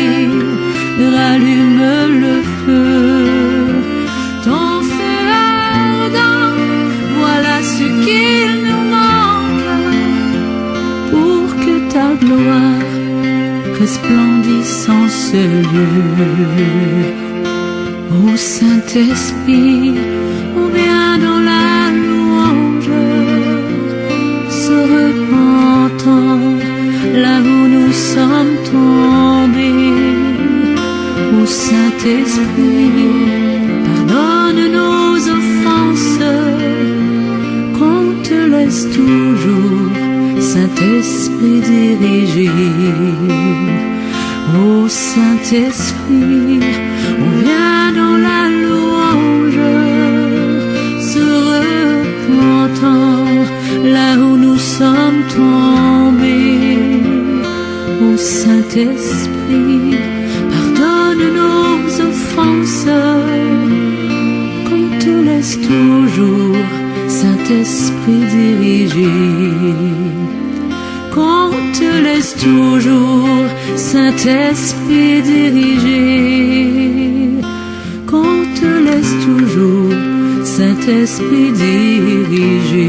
B: rallume le feu, ton feu ardent, voilà ce qu'il nous manque, pour que ta gloire resplendisse en ce lieu. Ô Saint-Esprit, on vient dans la louange, se repentant là où nous sommes tombés. Ô Saint-Esprit, pardonne nos offenses, qu'on te laisse toujours, Saint-Esprit, diriger. Ô Saint-Esprit, on vient dans la louange, se repentant là où nous sommes tombés. Ô Saint-Esprit, pardonne nos offenses, qu'on te laisse toujours, Saint-Esprit, diriger. Qu'on te laisse toujours, Saint-Esprit, diriger. Qu'on te laisse toujours, Saint-Esprit, diriger.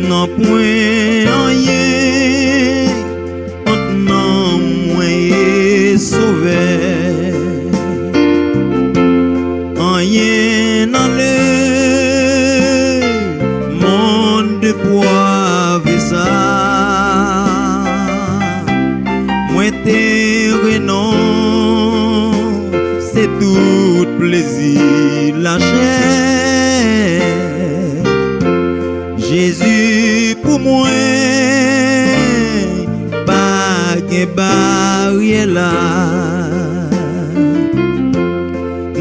D: Non point rien entre non moi et sauvé, rien dans le monde de poivre et ça, moi t'es renom, c'est tout plaisir la chair. Jésus pour
F: moi pas de barrière là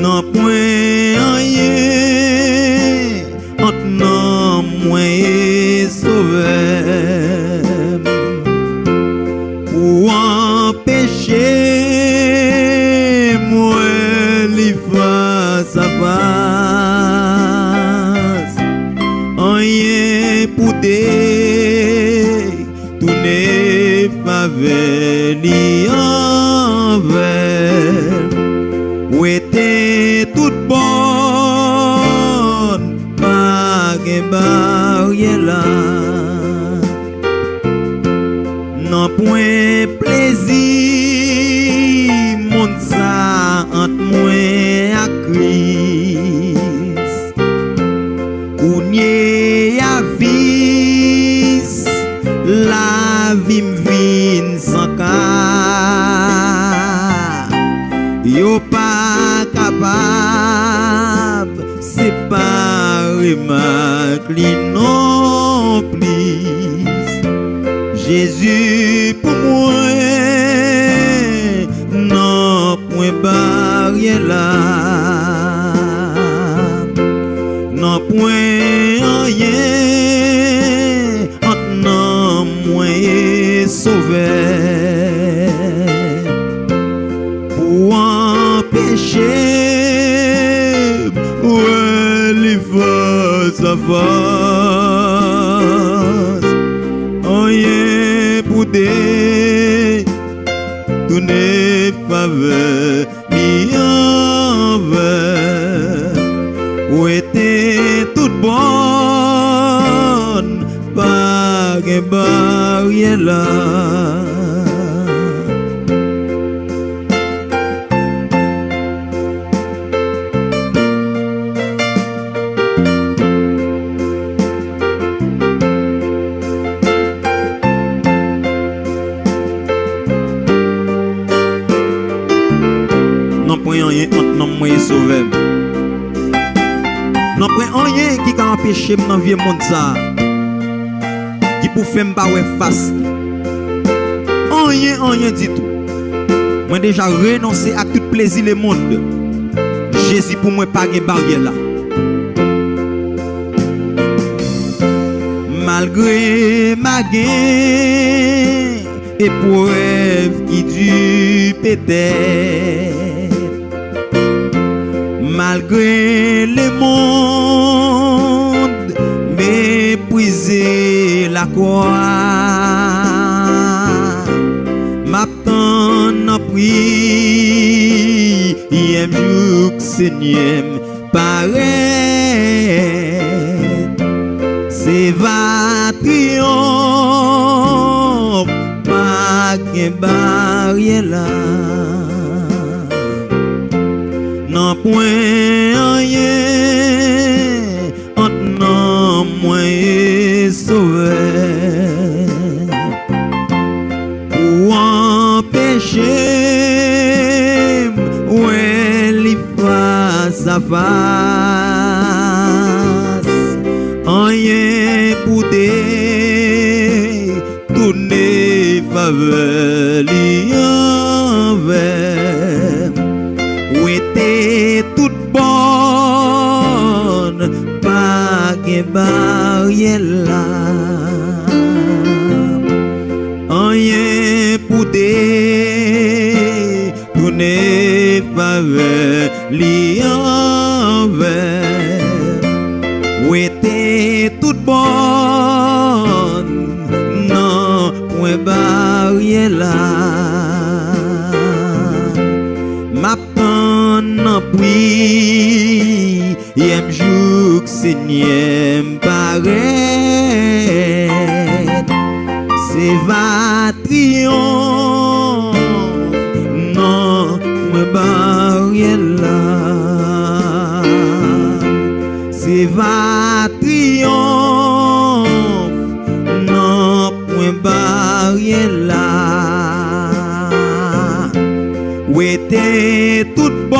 F: non point rien entre non moi et sauveur pour empêcher moi li face à face rien pour tourner faveur li envers où était toute bonne pas de barrière là non point plaisir monde ça entre moi et Christ kounye a vis la vie m'vin sans cas yo pas capable séparer ma cli non plus Jésus pour moi non point barrière là non point rien entre non moi et sauveur pour empêcher les face à face rien pour tourner faveur ni envers où était toute bonne pas de barrière là non point rien entre non moi et sauveur non point rien qui a empêché dans vieux monde ça qui pour faire me pas face rien du tout moi déjà renoncé à tout plaisir le monde Jésus pour moi pas de barrière là malgré ma gain épreuve qui dure peut-être malgré le monde mépriser la croix m'attend en prière jour Seigneur paraît c'est va triomphe pas de barrière là non point rien entre non moi et sauveur pour empêcher ouais les face à face rien pour tourner faveur li envers où était toute bonne pas de barrière là rien pour tourner faveur li envers où était toute bonne non point barrière là m'attend en prière jour Seigneur paraît c'est va triomphe non point barrière là c'est va triomphe non point barrière là où était toute bonne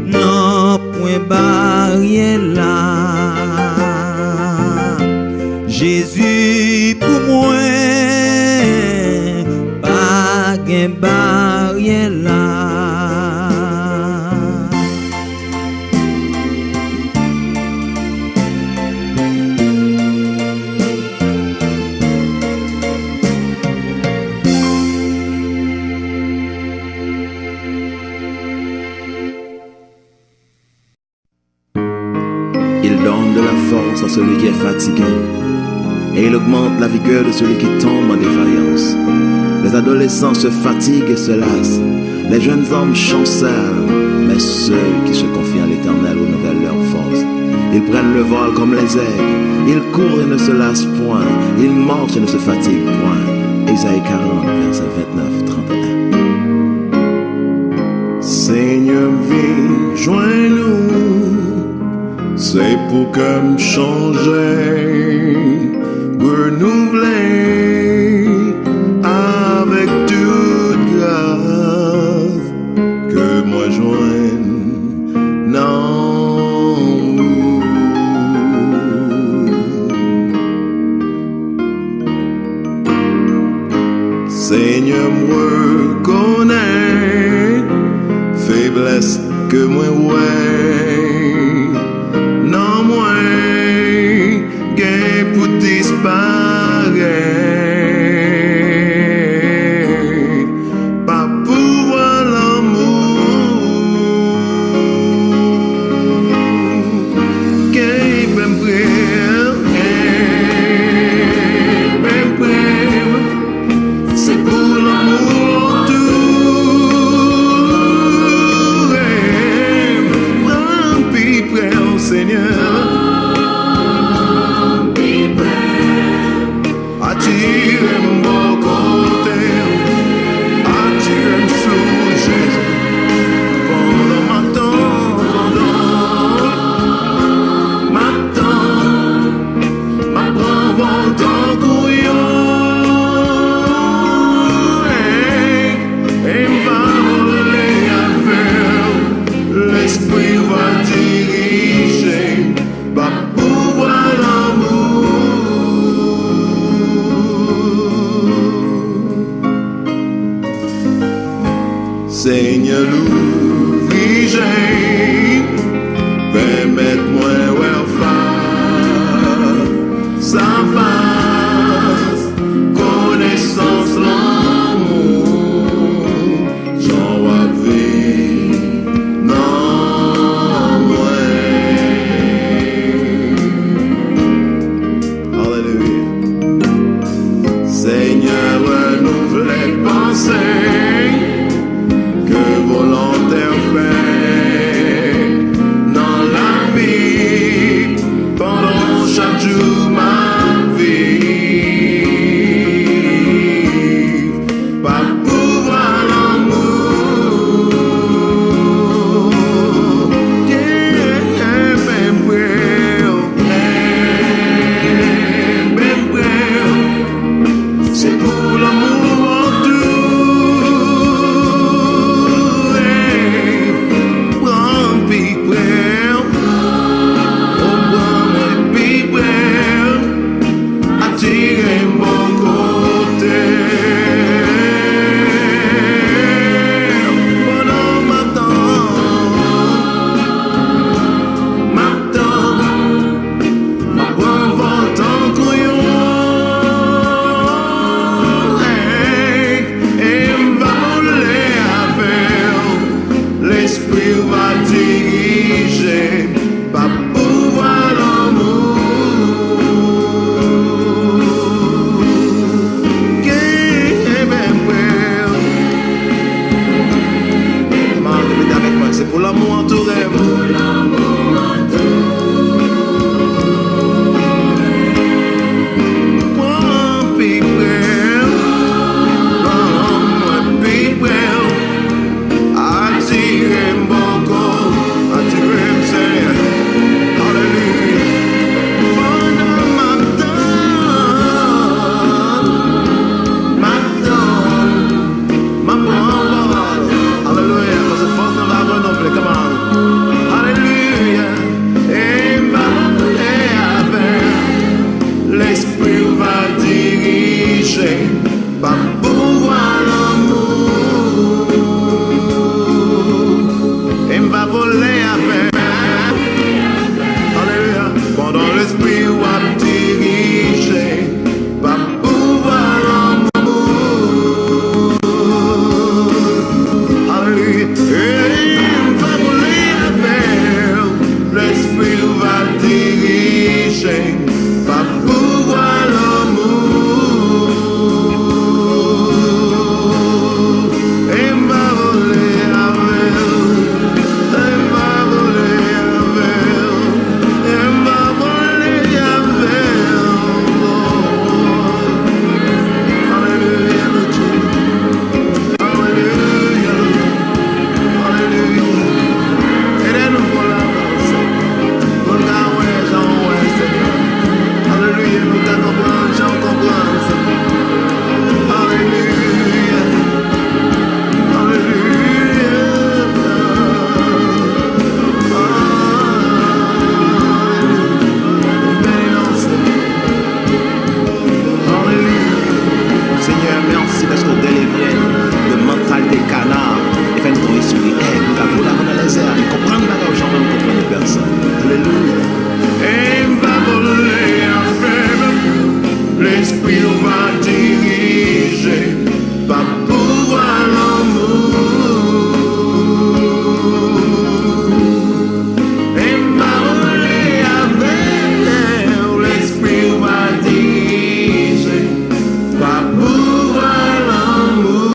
F: non point barrière là
G: Il donne de la force à celui qui est fatigué et il augmente la vigueur de celui qui tombe en défaillance. Les adolescents se fatiguent et se lassent, les jeunes hommes chancellent, mais ceux qui se confient à l'Éternel renouvellent leur force. Ils prennent le vol comme les aigles, ils courent et ne se lassent point, ils marchent et ne se fatiguent point. Ésaïe 40, verset 29-31.
D: Seigneur, viens, joins-nous, c'est pour que me changer, renouveler avec toute grâce que moi joigne non. Seigneur, moi connais faiblesse que moi ouais, non moi gain pour disparaître.
G: souris, hey, pour la voler dans les airs, comprendre pas aux gens, on comprend personne. Alléluia.